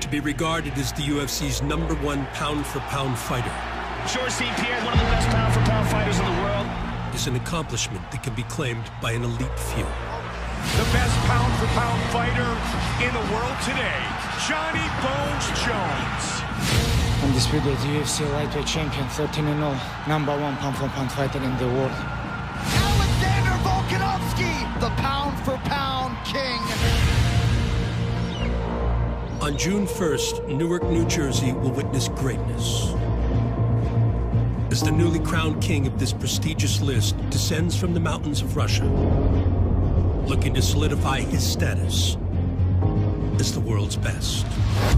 to be regarded as the UFC's #1 pound-for-pound fighter. Georges St. Pierre, one of the best pound-for-pound fighters in the world, is an accomplishment that can be claimed by an elite few. The best pound-for-pound fighter in the world today, Johnny Bones Jones. Undisputed UFC lightweight champion, 13-0, #1 pound-for-pound fighter in the world. Alexander Volkanovski, the pound-for-pound king. On June 1st, Newark, New Jersey will witness greatness. As the newly crowned king of this prestigious list descends from the mountains of Russia, looking to solidify his status as the world's best.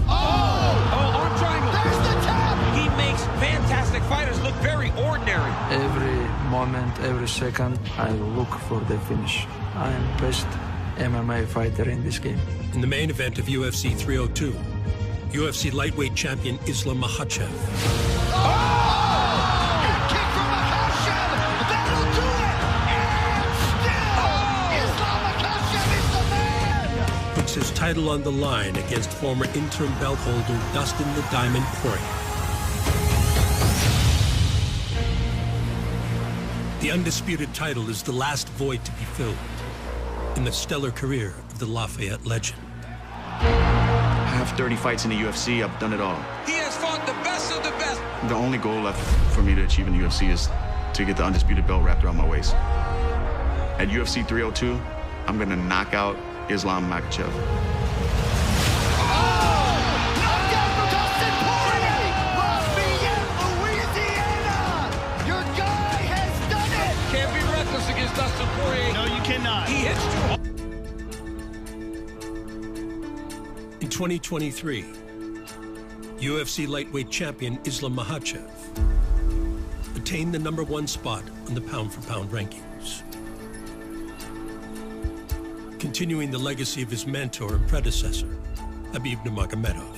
arm triangle. There's the tap. He makes fantastic fighters look very ordinary. Every moment, every second, I look for the finish. I am best MMA fighter in this game. In the main event of UFC 302, UFC lightweight champion Islam Makhachev. Good kick from Makhachev. That'll do it. And still, Islam Makhachev is the man. Puts his title on the line against former interim belt holder Dustin the Diamond Poirier. The undisputed title is the last void to be filled in the stellar career of the Lafayette legend. I have 30 fights in the UFC. I've done it all. He has fought the best of the best. The only goal left for me to achieve in the UFC is to get the undisputed belt wrapped around my waist. At UFC 302, I'm going to knock out Islam Makhachev. Knockdown for Dustin Poirier. Lafayette, Louisiana. Your guy has done it. Can't be reckless against Dustin Poirier. No, you cannot. He hits too hard. In 2023, UFC lightweight champion Islam Makhachev attained the #1 spot on the pound-for-pound rankings, continuing the legacy of his mentor and predecessor, Khabib Nurmagomedov,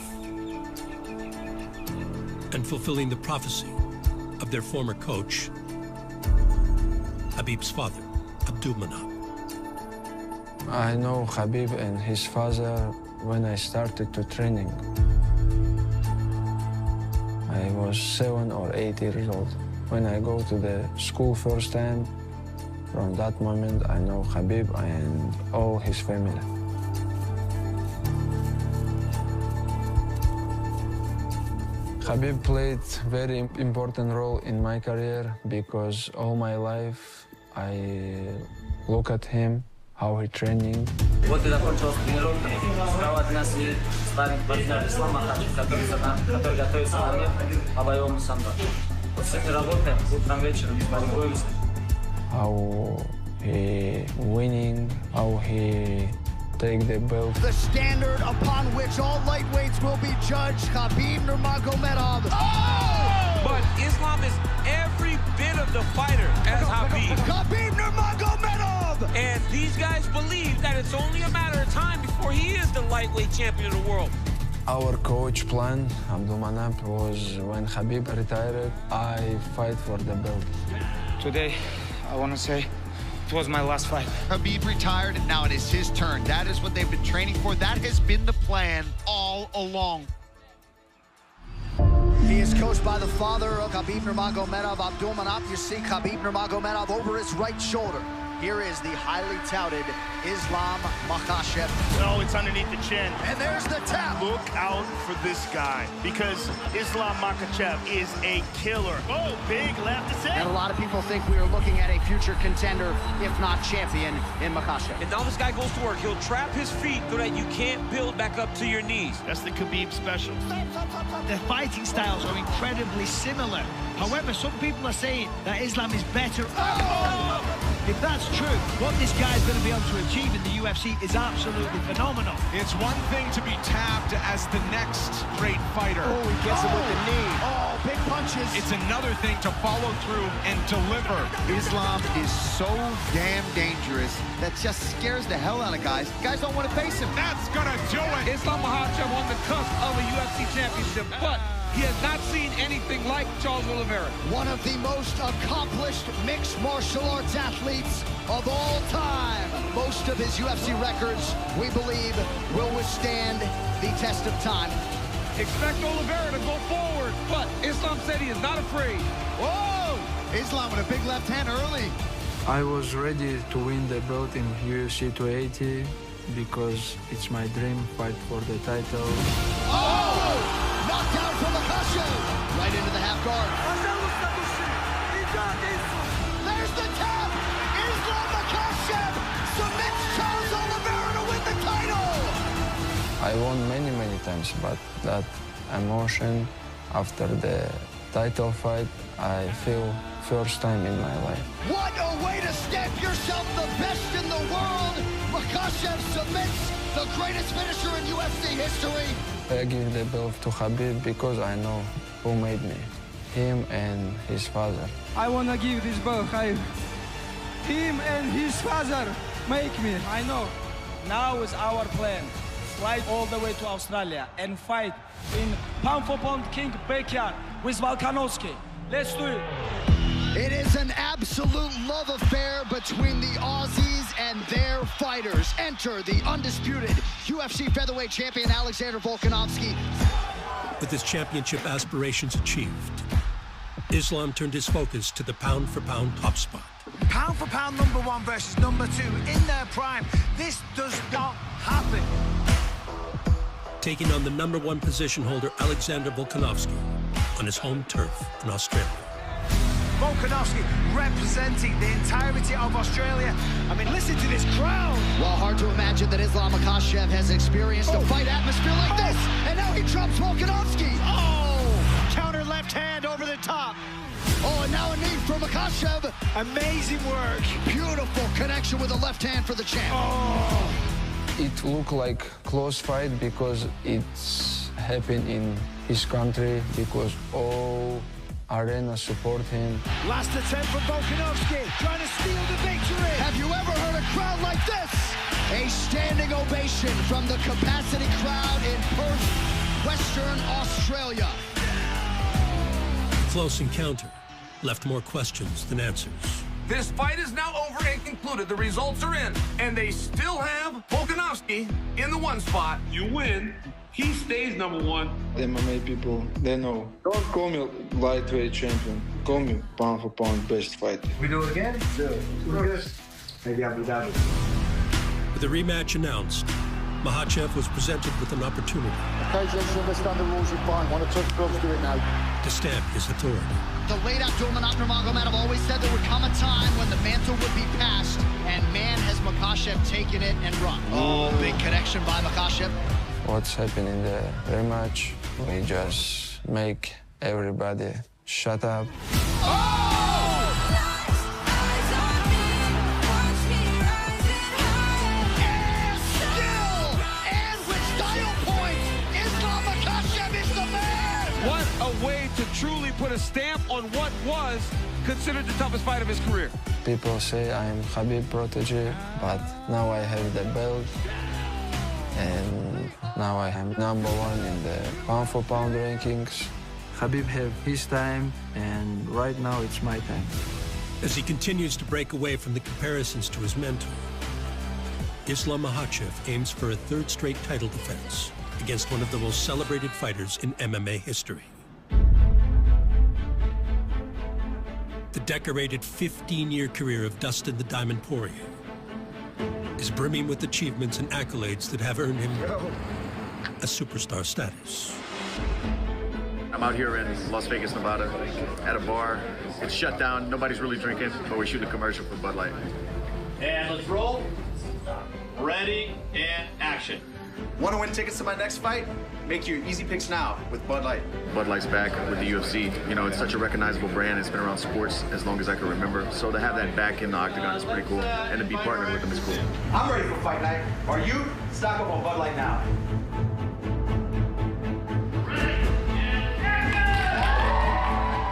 and fulfilling the prophecy of their former coach, Khabib's father, Abdulmanap. I know Khabib and his father when I started to training. I was 7 or 8 years old. When I go to the school first time, from that moment I know Khabib and all his family. Khabib played very important role in my career because all my life I look at him, how he training. Вот и закончилась тренировка. Справа от нас сидит старый партнер Ислам Макхачев, который готовится ко мне по боевому самбо. Вот с этим работаем, утром, вечером, тренируемся. How he winning, how he take the belt. The standard upon which all lightweights will be judged, Khabib Nurmagomedov. But Islam is every bit of the fighter as Khabib. Khabib Nurmagomedov. And these guys believe that it's only a matter of time before he is the lightweight champion of the world. Our coach plan, Abdulmanap, was when Khabib retired, I fight for the belt. Today, I want to say it was my last fight. Khabib retired, and now it is his turn. That is what they've been training for. That has been the plan all along. He is coached by the father of Khabib Nurmagomedov, Abdulmanap. You see Khabib Nurmagomedov over his right shoulder. Here is the highly touted Islam Makhachev. No, it's underneath the chin. And there's the tap. Look out for this guy because Islam Makhachev is a killer. Oh, big left to And a say. lot of people think we are looking at a future contender, if not champion, in Makhachev. And now this guy goes to work. He'll trap his feet so that you can't build back up to your knees. That's the Khabib special. Their fighting styles are incredibly similar. However, some people are saying that Islam is better. If that's true, what this guy's going to be able to achieve in the UFC is absolutely phenomenal. It's one thing to be tabbed as the next great fighter. Oh, he gets him with the knee. Oh, big punches. It's another thing to follow through and deliver. Islam is so damn dangerous that just scares the hell out of guys. Guys don't want to face him. That's gonna do it. Islam Makhachev on the cusp of a UFC championship, but he has not seen anything like Charles Oliveira. One of the most accomplished mixed martial arts athletes of all time. Most of his UFC records, we believe, will withstand the test of time. Expect Oliveira to go forward, but Islam said he is not afraid. Whoa! Islam with a big left hand early. I was ready to win the belt in UFC 280 because it's my dream fight for the title. Oh! Knockdown from Makhachev. Right into the half guard. There's the tap! Islam Makhachev submits Charles Oliveira to win the title! I won many times, but that emotion after the title fight, I feel first time in my life. What a way to stamp yourself the best in the world! Makhachev submits the greatest finisher in UFC history. I give the belt to Khabib because I know who made me, him and his father. I want to give this belt, Khabib. Him and his father make me, I know. Now is our plan. Fly all the way to Australia and fight in pound-for-pound king backyard with Volkanovski. Let's do it. It is an absolute love affair between the Aussies and their fighters. Enter the undisputed UFC featherweight champion Alexander Volkanovski. With his championship aspirations achieved, Islam turned his focus to the pound-for-pound top spot. Pound for pound #1 versus #2 in their prime. This does not happen. Taking on the #1 position holder Alexander Volkanovski on his home turf in Australia. Volkanovski representing the entirety of Australia. I mean, listen to this crowd. Well, hard to imagine that Islam Makhachev has experienced a fight atmosphere like this. And now he drops Volkanovski. Oh, counter left hand over the top. Oh, and now a knee for Makhachev. Amazing work. Beautiful connection with the left hand for the champ. Oh. It looked like close fight because it's happened in his country because all arena support him. Last attempt from Volkanovski, trying to steal the victory. Have you ever heard a crowd like this? A standing ovation from the capacity crowd in Perth, Western Australia. Close encounter left more questions than answers. This fight is now over and concluded. The results are in, and they still have Volkanovski in the 1 spot. You win. He stays #1. The MMA people, they know. Don't call me lightweight champion. Call me pound for pound best fighter. We do it again? Do it. Maybe Abu Dhabi. With the rematch announced, Makhachev was presented with an opportunity. Okay, gents, you understand the rules, you're fine. Want to touch gloves, do it now. To stamp his authority. The late Abdulmanap Nurmagomedov always said there would come a time when the mantle would be passed, and man, has Makhachev taken it and run. Oh, big connection by Makhachev. What's happened in the rematch, we just make everybody shut up. What a way to truly put a stamp on what was considered the toughest fight of his career. People say I'm Khabib protege, but now I have the belt, and now I am #1 in the pound-for-pound rankings. Khabib have his time, and right now it's my time. As he continues to break away from the comparisons to his mentor, Islam Makhachev aims for a 3rd straight title defense against one of the most celebrated fighters in MMA history. The decorated 15-year career of Dustin the Diamond Poirier is brimming with achievements and accolades that have earned him a superstar status. I'm out here in Las Vegas, Nevada, at a bar. It's shut down, nobody's really drinking, but we're shooting a commercial for Bud Light. And let's roll. Ready, and action. Want to win tickets to my next fight? Make your easy picks now with Bud Light. Bud Light's back with the UFC. You know, it's such a recognizable brand. It's been around sports as long as I can remember. So to have that back in the octagon is pretty cool. And to be partnered with them is cool. I'm ready for fight night. Are you? Stock up on Bud Light now.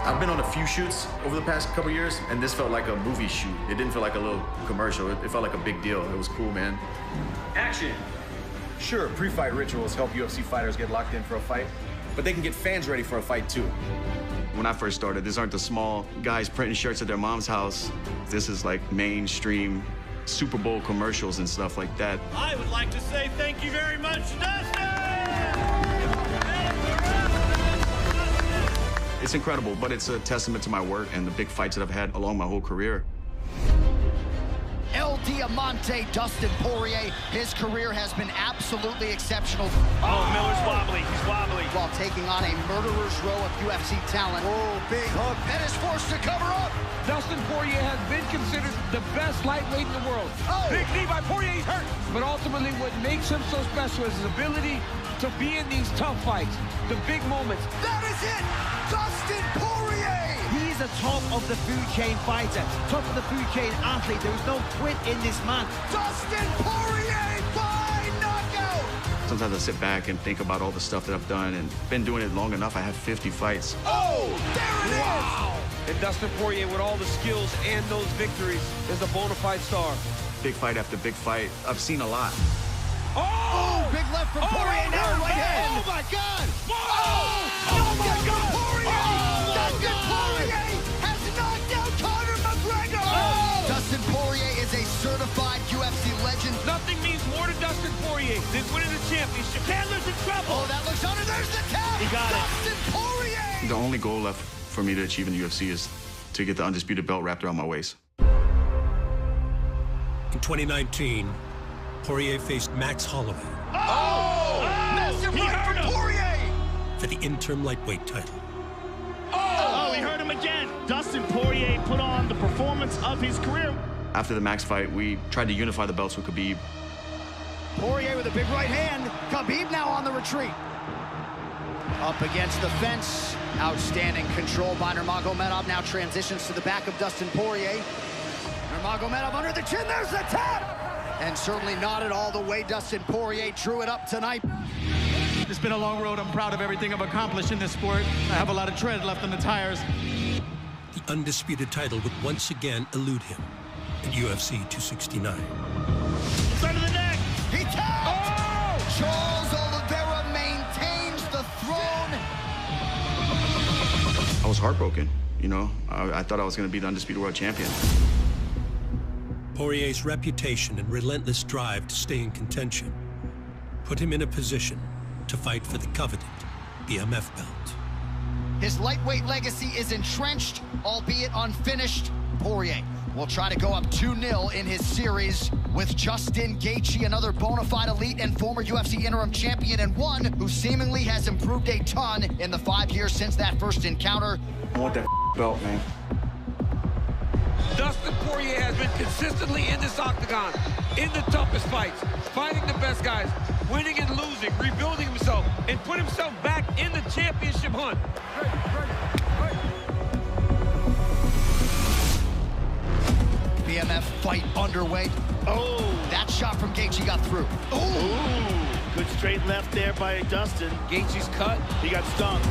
I've been on a few shoots over the past couple years, and this felt like a movie shoot. It didn't feel like a little commercial. It felt like a big deal. It was cool, man. Action. Sure, pre-fight rituals help UFC fighters get locked in for a fight, but they can get fans ready for a fight too. When I first started, these aren't the small guys printing shirts at their mom's house. This is like mainstream Super Bowl commercials and stuff like that. I would like to say thank you very much, Dustin! It's incredible, but it's a testament to my work and the big fights that I've had along my whole career. El Diamante, Dustin Poirier, his career has been absolutely exceptional. Oh, Miller's wobbly. He's wobbly. While taking on a murderer's row of UFC talent. Oh, big hook. And is forced to cover up. Dustin Poirier has been considered the best lightweight in the world. Oh. Big knee by Poirier, he's hurt. But ultimately, what makes him so special is his ability to be in these tough fights, the big moments. That is it! Dustin Poirier! He's a top of the food chain fighter, top of the food chain athlete. There is no quit in this man. Dustin Poirier by knockout! Sometimes I sit back and think about all the stuff that I've done and been doing it long enough. I have 50 fights. Oh, there it Wow! And Dustin Poirier, with all the skills and those victories, is a bona fide star. Big fight after big fight. I've seen a lot. Oh, big left from Poirier, now right hand. Oh, my God! Oh my God! Poirier! Dustin Poirier has knocked out Conor McGregor! Oh. Dustin Poirier is a certified UFC legend. Nothing means more to Dustin Poirier than winning the championship. Chandler's in trouble. Oh, that looks under. There's the tap! He got Dustin Poirier! The only goal left for me to achieve in the UFC is to get the undisputed belt wrapped around my waist. In 2019, Poirier faced Max Holloway. Oh! Massive right from Poirier! For the interim lightweight title. Oh, he hurt him again. Dustin Poirier put on the performance of his career. After the Max fight, we tried to unify the belts with Khabib. Poirier with a big right hand. Khabib now on the retreat. Up against the fence. Outstanding control by Nurmagomedov. Now transitions to the back of Dustin Poirier. Nurmagomedov under the chin. There's the tap! And certainly not at all the way Dustin Poirier drew it up tonight. It's been a long road. I'm proud of everything I've accomplished in this sport. I have a lot of tread left on the tires. The undisputed title would once again elude him at UFC 269. It's under the neck. He tapped! Oh! Charles Oliveira maintains the throne. I was heartbroken, you know. I thought I was going to be the undisputed world champion. Poirier's reputation and relentless drive to stay in contention put him in a position to fight for the coveted BMF belt. His lightweight legacy is entrenched, albeit unfinished. Poirier will try to go up 2-0 in his series with Justin Gaethje, another bona fide elite and former UFC interim champion, and one who seemingly has improved a ton in the 5 years since that first encounter. I want that belt, man. Dustin Poirier has been consistently in this octagon, in the toughest fights, fighting the best guys, winning and losing, rebuilding himself, and put himself back in the championship hunt. BMF fight underway. Oh, that shot from Gaethje got through. Ooh, good straight left there by Dustin. Gaethje's cut. He got stung.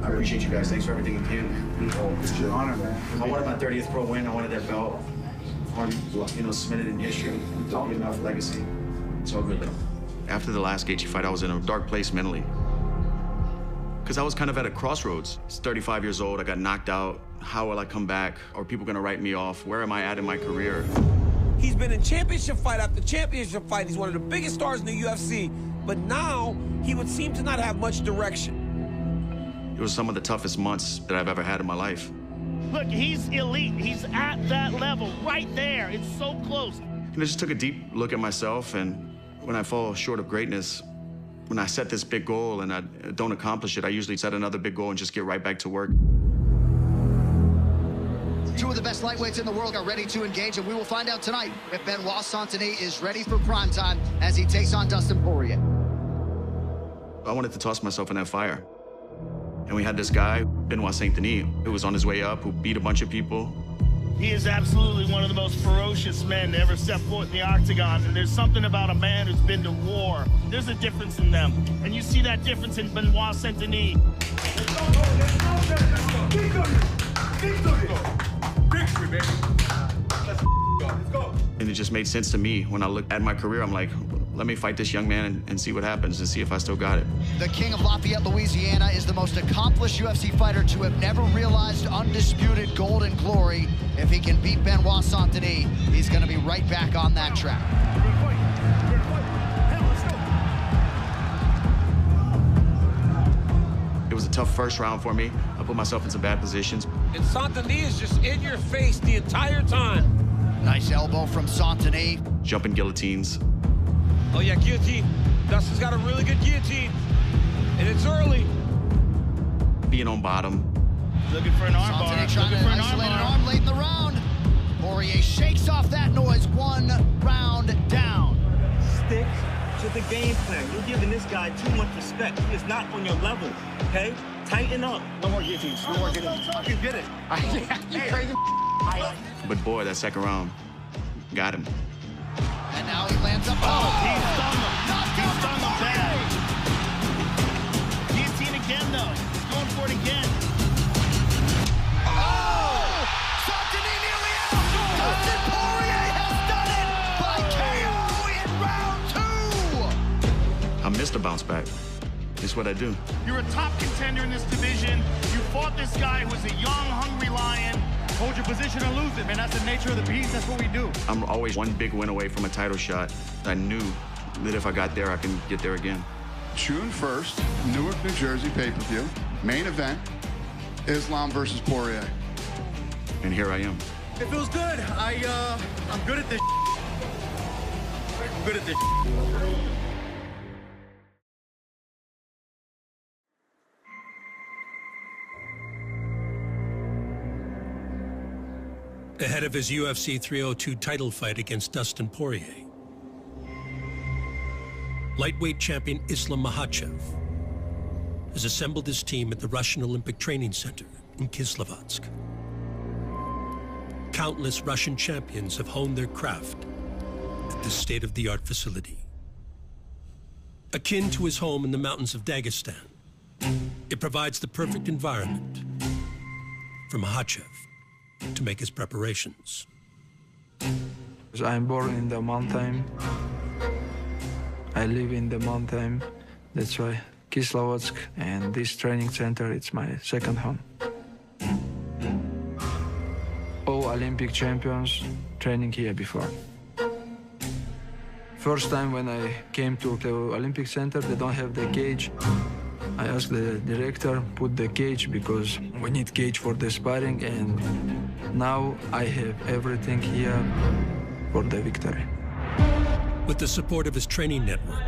I appreciate you guys. Thanks for everything you do. It's an honor, man. I wanted my 30th pro win. I wanted that belt. I wanted, you know, cemented in history. Don't get enough legacy. It's all good, though. After the last Gaethje fight, I was in a dark place mentally. Because I was kind of at a crossroads. I was 35 years old. I got knocked out. How will I come back? Are people going to write me off? Where am I at in my career? He's been in championship fight after championship fight. He's one of the biggest stars in the UFC. But now, he would seem to not have much direction. It was some of the toughest months that I've ever had in my life. Look, he's elite. He's at that level right there. It's so close. And I just took a deep look at myself, and when I fall short of greatness, when I set this big goal and I don't accomplish it, I usually set another big goal and just get right back to work. Two of the best lightweights in the world are ready to engage, and we will find out tonight if Benoit Saint-Denis is ready for prime time as he takes on Dustin Poirier. I wanted to toss myself in that fire. And we had this guy, Benoit Saint-Denis, who was on his way up, who beat a bunch of people. He is absolutely one of the most ferocious men to ever step foot in the octagon, and there's something about a man who's been to war. There's a difference in them, and you see that difference in Benoit Saint-Denis. Victory, baby. Let's go. And it just made sense to me. When I look at my career, I'm like, let me fight this young man and see what happens and see if I still got it. The king of Lafayette, Louisiana, is the most accomplished UFC fighter to have never realized undisputed golden glory. If he can beat Benoit Saint-Denis, he's going to be right back on that track. It was a tough first round for me. I put myself in some bad positions. And Saint-Denis is just in your face the entire time. Nice elbow from Saint-Denis. Jumping guillotines. Oh, yeah, guillotine. Dustin's got a really good guillotine. And it's early. Being on bottom. Looking for an arm bar. Saint-Denis trying to isolate an arm late in the round. Poirier shakes off that noise. 1 round down. Stick to the game plan. You're giving this guy too much respect. He is not on your level, okay? Tighten up. No more guillotines. No more guillotines. You get it. You crazy. But boy, that second round got him. And now he lands up. Oh, he stung him. He stung him bad. Guillotine again, though. He's going for it again. Oh! Saint-Denis nearly out. Dustin Poirier has done it by KO in round 2. I missed a bounce back. It's what I do. You're a top contender in this division. You fought this guy who was a young, hungry lion. Hold your position and lose it, man. That's the nature of the beast. That's what we do. I'm always one big win away from a title shot. I knew that if I got there, I can get there again. June 1st, Newark, New Jersey pay-per-view. Main event, Islam versus Poirier. And here I am. It feels good. I'm good at this. I'm good at this. Ahead of his UFC 302 title fight against Dustin Poirier, lightweight champion Islam Makhachev has assembled his team at the Russian Olympic Training Center in Kislovodsk. Countless Russian champions have honed their craft at this state-of-the-art facility. Akin to his home in the mountains of Dagestan, it provides the perfect environment for Makhachev to make his preparations. I'm born in the mountain. I live in the mountain. That's why Kislovodsk and this training center, it's my second home. All Olympic champions training here before. First time when I came to the Olympic Center, they don't have the cage. I asked the director, put the cage because we need cage for the sparring, and now I have everything here for the victory. With the support of his training network,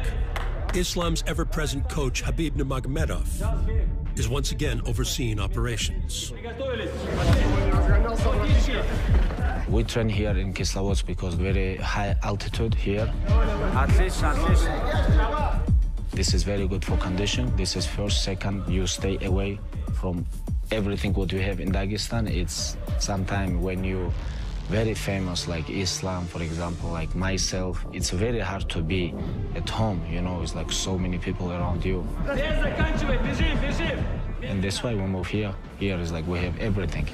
Islam's ever-present coach Habib Nurmagomedov is once again overseeing operations. We train here in Kislovodsk because very high altitude here. This is very good for condition. This is first, second, you stay away from everything what you have in Dagestan. It's sometime when you very famous, like Islam, for example, like myself, it's very hard to be at home, you know, it's like so many people around you. And that's why we move here. Here is like we have everything.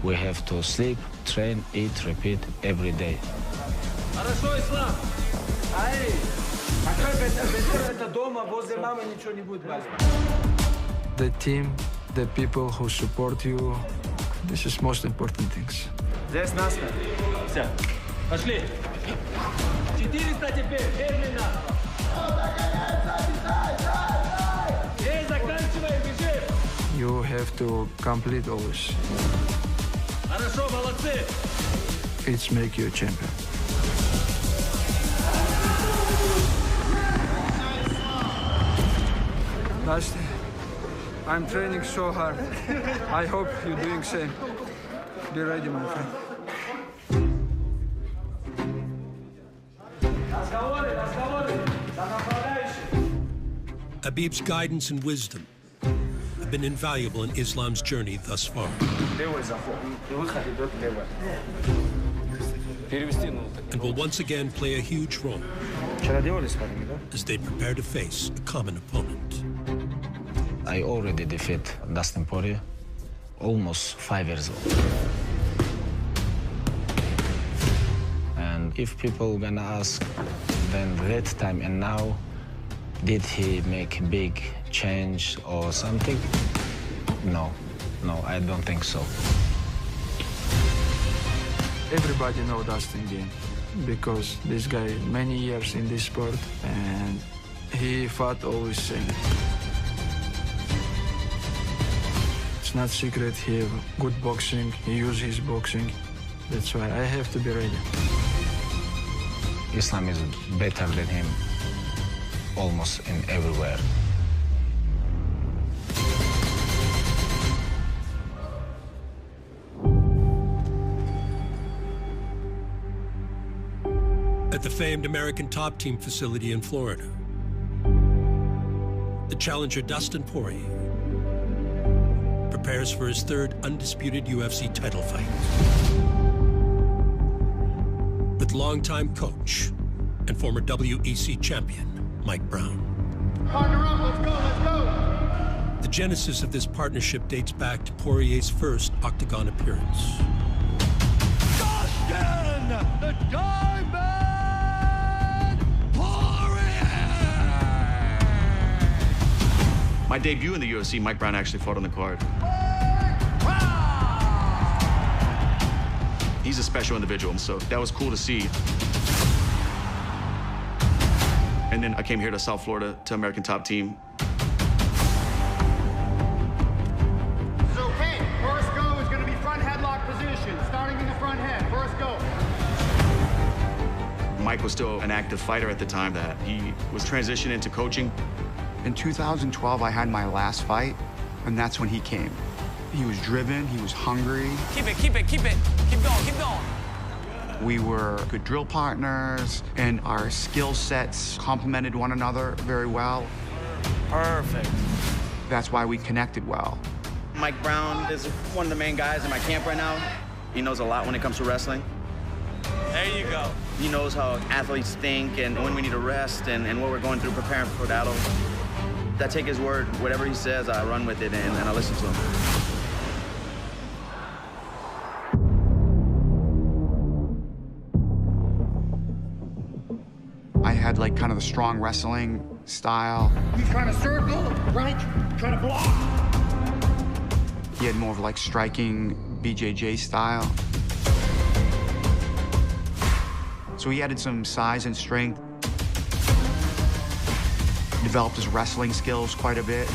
We have to sleep, train, eat, repeat every day. The team, the people who support you, this is most important things. Здесь нас. Все. Пошли. 400 теперь. Медленно. Эй, заканчивай, бежим. You have to complete always. Хорошо, молодцы. It's make you a champion. Dustin, I'm training so hard. I hope you're doing same. Be ready, my friend. Habib's guidance and wisdom have been invaluable in Islam's journey thus far. And will once again play a huge role as they prepare to face a common opponent. I already defeat Dustin Poirier, almost 5 years old. And And if people gonna ask, then that time and now, did he make a big change or something? No, I don't think so. Everybody know Dustin game because this guy many years in this sport and he fought always same. It's not secret, he have good boxing, he use his boxing. That's why I have to be ready. Islam is better than him almost in everywhere. At the famed American Top Team facility in Florida, the challenger Dustin Poirier prepares for his third undisputed UFC title fight with longtime coach and former WEC champion Mike Brown. Partner up, let's go. The genesis of this partnership dates back to Poirier's first octagon appearance. Dustin, the Diamond Poirier! My debut in the UFC, Mike Brown actually fought on the card. He's a special individual, so that was cool to see. And then I came here to South Florida to American Top Team. So, hey, first go is going to be front headlock position, starting in the front head. First go. Mike was still an active fighter at the time that he was transitioning into coaching. In 2012, I had my last fight, and that's when he came. He was driven, he was hungry. Keep it. Keep going. We were good drill partners, and our skill sets complemented one another very well. Perfect. That's why we connected well. Mike Brown is one of the main guys in my camp right now. He knows a lot when it comes to wrestling. There you go. He knows how athletes think and when we need to rest and what we're going through preparing for battle. I take his word. Whatever he says, I run with it and I listen to him. I had like kind of the strong wrestling style. He's trying to circle, right? Trying to block. He had more of like striking BJJ style. So he added some size and strength. Developed his wrestling skills quite a bit.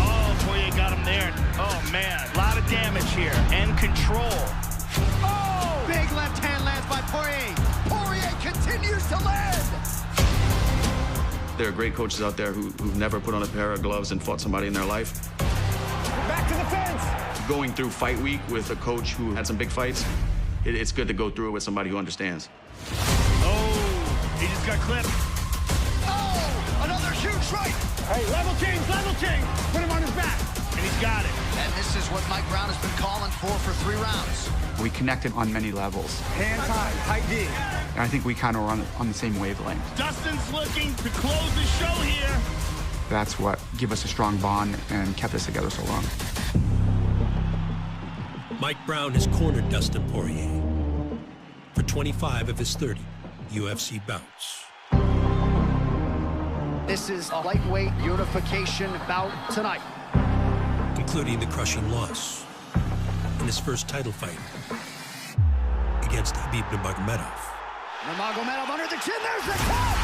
Oh, Poirier got him there. Oh, man, a lot of damage here and control. Oh! Big left hand lands by Poirier. Poirier continues to land. There are great coaches out there who've never put on a pair of gloves and fought somebody in their life. Back to the fence. Going through fight week with a coach who had some big fights, it's good to go through it with somebody who understands. Oh, he just got clipped. Oh, another huge right. Hey, level change. Put him on his back. And he's got it. And this is what Mike Brown has been calling for 3 rounds. We connected on many levels. Hand tight D. And I think we kind of were on the same wavelength. Dustin's looking to close the show here. That's what gave us a strong bond and kept us together so long. Mike Brown has cornered Dustin Poirier for 25 of his 30 UFC bouts. This is a lightweight unification bout tonight, including the crushing loss in his first title fight against Khabib Nurmagomedov. Nurmagomedov under the chin, there's the count!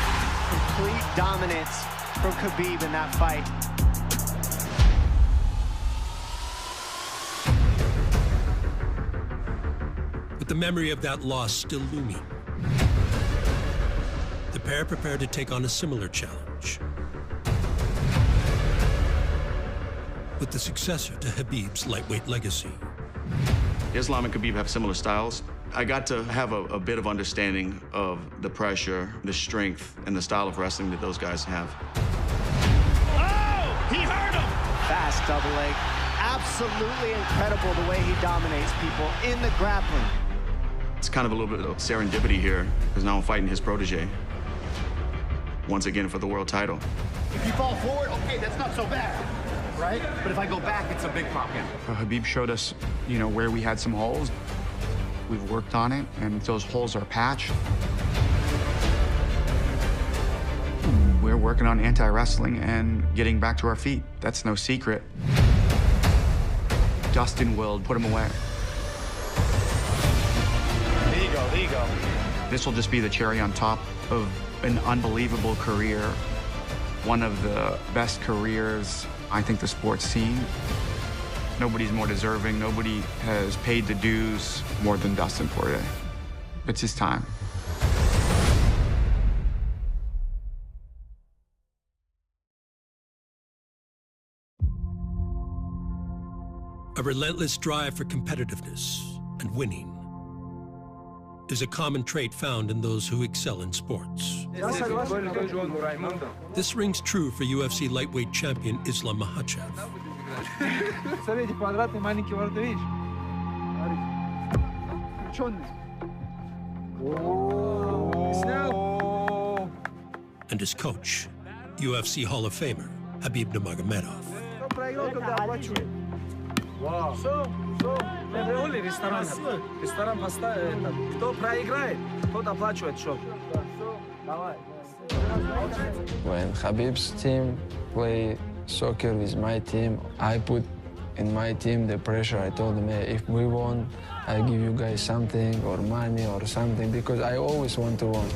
Complete dominance from Khabib in that fight. With the memory of that loss still looming, the pair prepared to take on a similar challenge with the successor to Khabib's lightweight legacy. Islam and Khabib have similar styles. I got to have a bit of understanding of the pressure, the strength, and the style of wrestling that those guys have. Oh, he hurt him. Fast double leg. Absolutely incredible the way he dominates people in the grappling. It's kind of a little bit of serendipity here, because now I'm fighting his protege. Once again for the world title. If you fall forward, okay, that's not so bad, right? But if I go back, it's a big problem. Khabib showed us, where we had some holes. We've worked on it, and those holes are patched. We're working on anti-wrestling and getting back to our feet. That's no secret. Dustin will put him away. There you go, there you go. This will just be the cherry on top of an unbelievable career. One of the best careers I think the sport's seen. Nobody's more deserving. Nobody has paid the dues more than Dustin Poirier. It's his time. A relentless drive for competitiveness and winning is a common trait found in those who excel in sports. This rings true for UFC lightweight champion Islam Makhachev. And his coach, UFC Hall of Famer Khabib Nurmagomedov. When Khabib's team play soccer with my team, I put in my team the pressure. I told them, hey, if we won, I give you guys something or money or something, because I always want to win.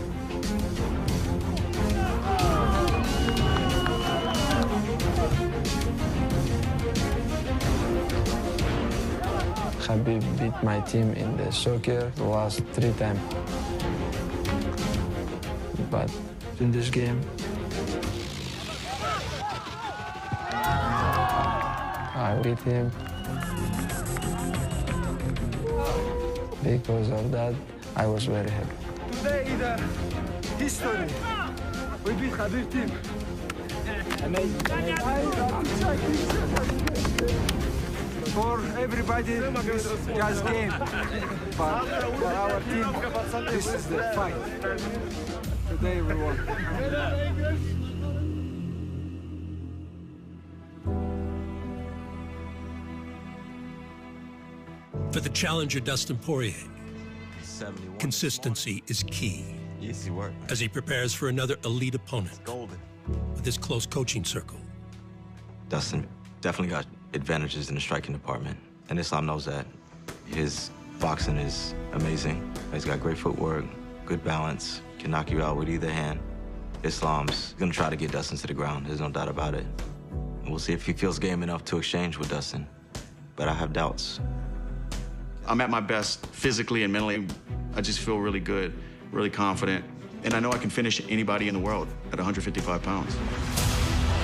Khabib beat my team in the soccer the last 3 times. But in this game, I beat him. Because of that, I was very happy. Today is a history. We beat Khabib team. Amazing. For everybody, this is just game. But for our team, this is the fight. Today we won. For the challenger Dustin Poirier, consistency is key as he prepares for another elite opponent with his close coaching circle. Dustin definitely got advantages in the striking department, and Islam knows that. His boxing is amazing. He's got great footwork, good balance, can knock you out with either hand. Islam's gonna try to get Dustin to the ground, there's no doubt about it. And we'll see if he feels game enough to exchange with Dustin, but I have doubts. I'm at my best physically and mentally. I just feel really good, really confident, and I know I can finish anybody in the world at 155 pounds.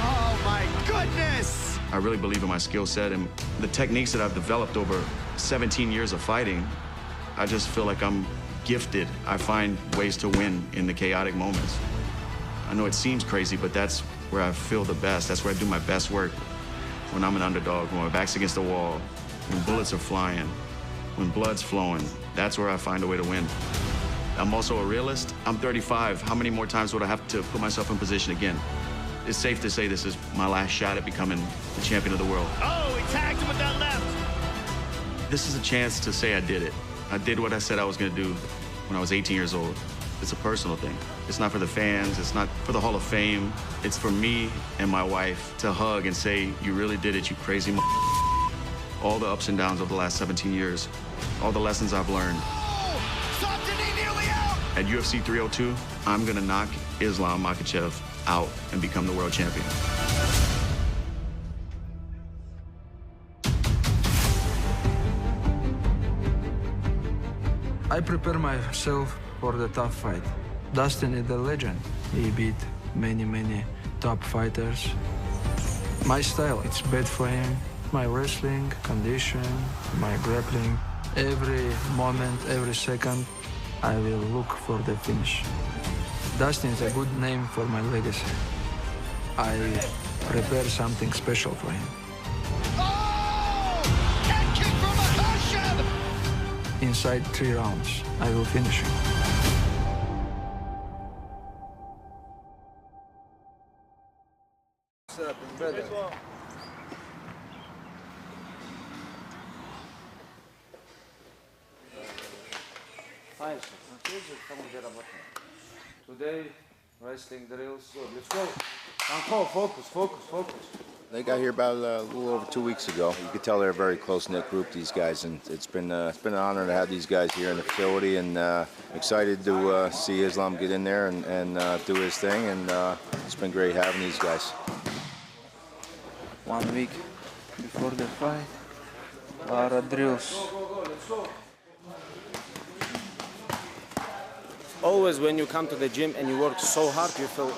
Oh my goodness! I really believe in my skill set and the techniques that I've developed over 17 years of fighting. I just feel like I'm gifted. I find ways to win in the chaotic moments. I know it seems crazy, but that's where I feel the best. That's where I do my best work. When I'm an underdog, when my back's against the wall, when bullets are flying, when blood's flowing, that's where I find a way to win. I'm also a realist. I'm 35. How many more times would I have to put myself in position again? It's safe to say this is my last shot at becoming the champion of the world. Oh, he tagged him with that left. This is a chance to say I did it. I did what I said I was gonna do when I was 18 years old. It's a personal thing. It's not for the fans, it's not for the Hall of Fame. It's for me and my wife to hug and say, you really did it, you crazy m***. All the ups and downs of the last 17 years, all the lessons I've learned. At UFC 302, I'm gonna knock Islam Makhachev out and become the world champion. I prepare myself for the tough fight. Dustin is a legend. He beat many top fighters. My style, it's bad for him. My wrestling, condition, my grappling, every moment, every second, I will look for the finish. Dustin is a good name for my legacy. I prepare something special for him. Head kick from Makhachev! Inside 3 rounds, I will finish him. Fine, Today, wrestling drills. Good. Let's go. Conf, focus. They got here about a little over 2 weeks ago. You could tell they're a very close-knit group, these guys, and it's been an honor to have these guys here in the facility, and excited to see Islam get in there and do his thing, and it's been great having these guys. 1 week before the fight, a lot of drills. Always when you come to the gym and you work so hard, you feel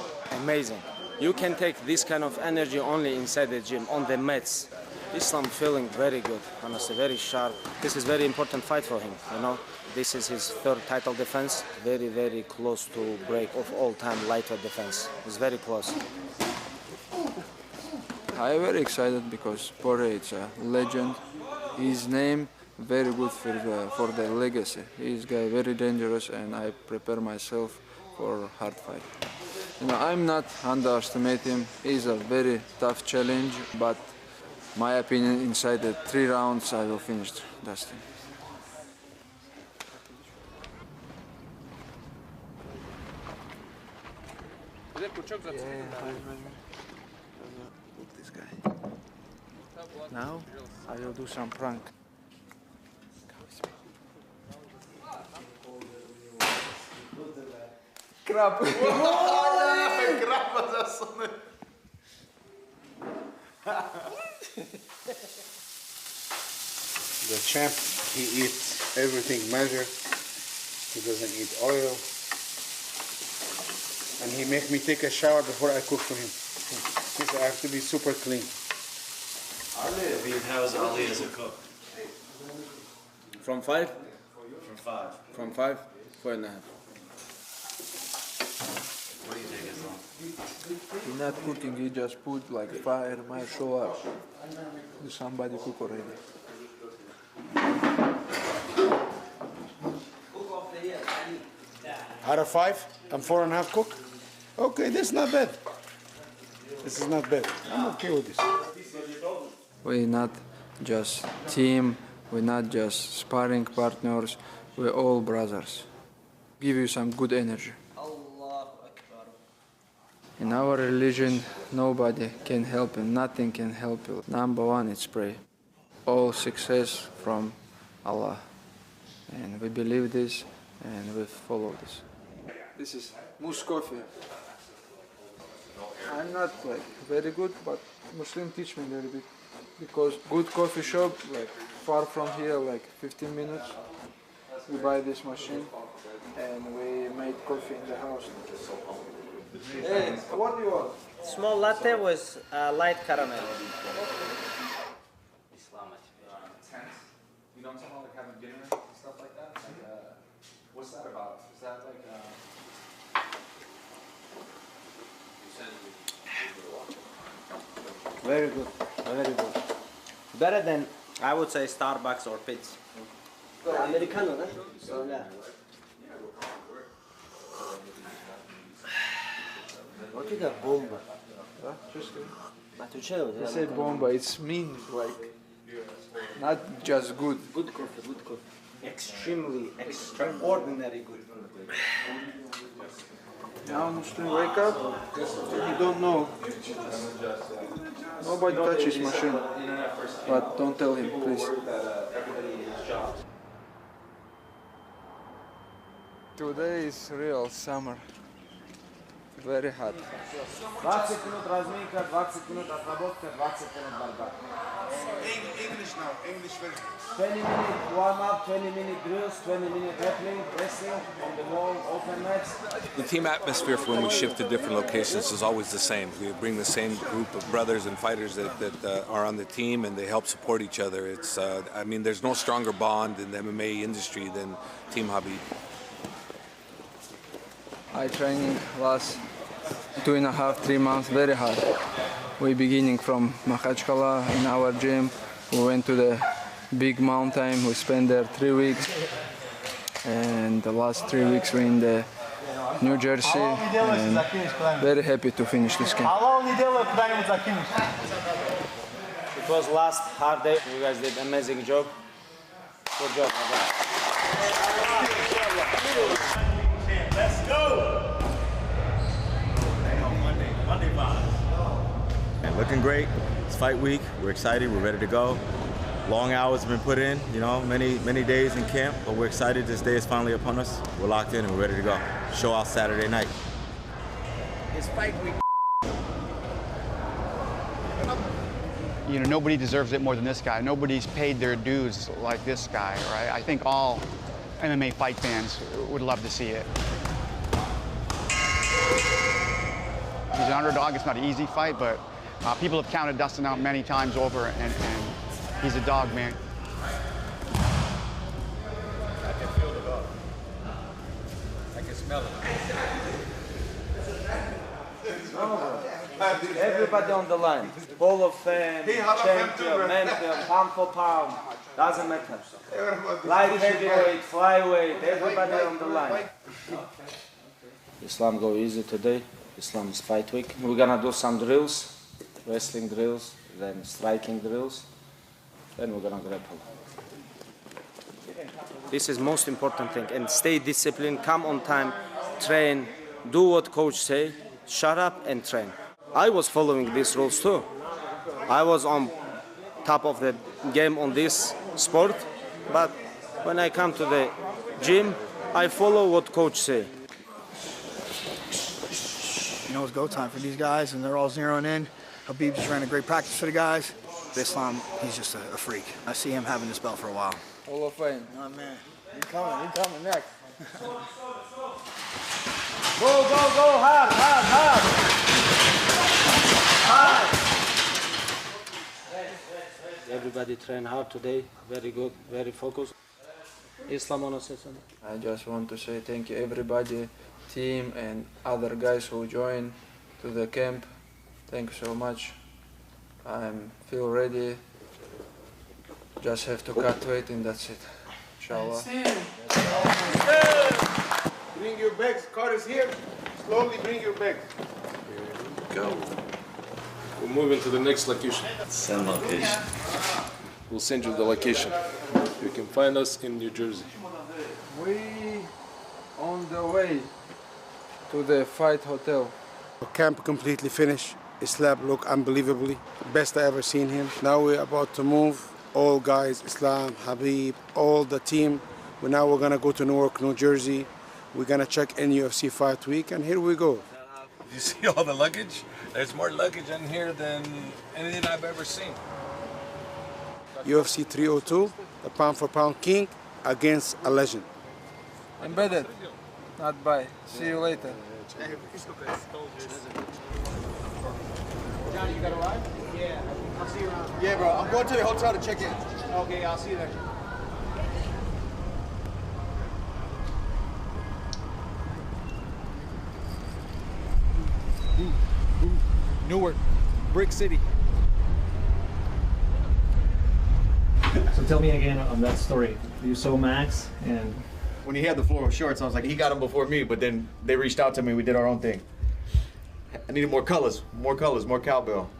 amazing. You can take this kind of energy only inside the gym, on the mats. Islam feeling very good, honestly, very sharp. This is very important fight for him, you know. This is his third title defense, very, very close to break of all-time lightweight defense. It's very close. I'm very excited because Poirier is a legend. His name very good for the legacy. He's guy very dangerous, and I prepare myself for hard fight. You know, I'm not underestimate him. He's a very tough challenge, but my opinion, inside the 3 rounds, I will finish Dustin. This guy. Now I will do some prank. Krap. The champ, he eats everything measured. He doesn't eat oil. And he make me take a shower before I cook for him. He said I have to be super clean. How is Ali as a cook? From 5? From 5. From 5? 4.5. What do you think, Islam? He's not cooking, he just put like fire, might show up. Somebody cook already. Out of 5, I'm 4.5 cook. Okay, that's not bad. This is not bad. I'm okay with this. We're not just team, we're not just sparring partners, we're all brothers. Give you some good energy. In our religion, nobody can help you, nothing can help you. Number 1 is pray. All success from Allah. And we believe this and we follow this. This is mousse coffee. I'm not like very good, but Muslim teach me a little bit. Because good coffee shop, like far from here, like 15 minutes, we buy this machine and we make coffee in the house. Hey, what do you want? Small latte with light caramel. You don't somehow like having dinner and stuff like that? Like, what's that about? Is that like Very good, very good. Better than, I would say, Starbucks or Pitts. Americano, no? Yeah. What is that bomba? They say bomba, it's mean, like, not just good. Good coffee, good coffee. Extremely, extraordinary good. Now Muslim wake up, you don't know. Nobody touches machine, but don't tell him, please. Today is real summer. Very hot. 20 minut razminka, 20 minut отработка, 20 minut борьба. English now, English first. 20 minute warm up, 20 minute drills, 20 minute wrestling on the wall, open mats. The team atmosphere for when we shift to different locations is always the same. We bring the same group of brothers and fighters that are on the team, and they help support each other. It's, I mean, there's no stronger bond in the MMA industry than Team Khabib. I training last 2.5, 3 months, very hard. We beginning from Makhachev in our gym. We went to the big mountain. We spent there 3 weeks. And the last 3 weeks we're in the New Jersey. And very happy to finish this game. It was last hard day. You guys did amazing job. Good job, Let's go. Monday vibes. And looking great. It's fight week. We're excited. We're ready to go. Long hours have been put in, you know, many days in camp, but we're excited. This day is finally upon us. We're locked in and we're ready to go. Show out Saturday night. It's fight week. You know, nobody deserves it more than this guy. Nobody's paid their dues like this guy, right? I think all MMA fight fans would love to see it. He's an underdog. It's not an easy fight, but people have counted Dustin out many times over, and he's a dog, man. I can feel the dog. I can smell it. Everybody on the line. Hall of Fame, champion, champion, pound for pound. Doesn't matter. Light heavyweight, flyweight, everybody on the line. Islam go easy today. Islam is fight week. We're gonna do some drills, wrestling drills, then striking drills. Then we're gonna grapple. This is most important thing. And stay disciplined, come on time, train, do what coach say, shut up and train. I was following these rules too. I was on top of the game on this sport, but when I come to the gym, I follow what coach say. You know, it's go time for these guys, and they're all zeroing in. Khabib just ran a great practice for the guys. Islam, he's just a freak. I see him having this belt for a while. Hall of Fame. Oh, man. You coming next. Go, hard. Everybody train hard today, very good, very focused. Islam wanna say something? I just want to say thank you everybody, team and other guys who joined to the camp. Thank you so much. I feel ready. Just have to cut weight and that's it. Inshallah. Bring your bags. Carter's here. Slowly bring your bags. Here we go. We're moving to the next location. Send location. We'll send you the location. You can find us in New Jersey. We on the way to the fight hotel. Camp completely finished. Islam looked unbelievably. Best I ever seen him. Now we're about to move. All guys, Islam, Khabib, all the team. Now we're gonna go to Newark, New Jersey. We're gonna check in UFC Fight Week, and here we go. You see all the luggage? There's more luggage in here than anything I've ever seen. UFC 302, the pound for pound king against a legend. Embedded, not by. See you later. Johnny, you got a ride? Yeah. I'll see you around. Yeah, bro. I'm going to the hotel to check in. Okay, I'll see you there. Newark, Brick City. So tell me again on that story. You saw Max and... When he had the floor shorts, I was like, he got them before me, but then they reached out to me, we did our own thing. I needed more colors, more cowbell.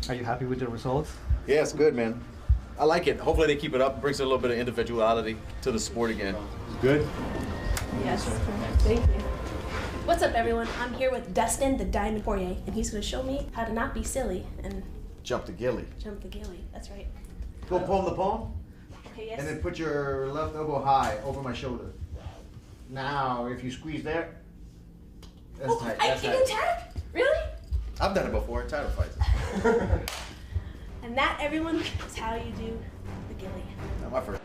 Are you happy with the results? Yeah, it's good, man. I like it. Hopefully they keep it up. It brings a little bit of individuality to the sport again. Good? Yes, thank you. What's up, everyone? I'm here with Dustin, the Diamond Poirier, and he's going to show me how to not be silly and Jump the gilly. jump the gilly. That's right. Go palm the palm. Okay, yes. And then put your left elbow high over my shoulder. Now, if you squeeze there, that's tight. I That's can tight. tap? Really? I've done it before in title fights. And that, everyone, is how you do the gilly. Not my first.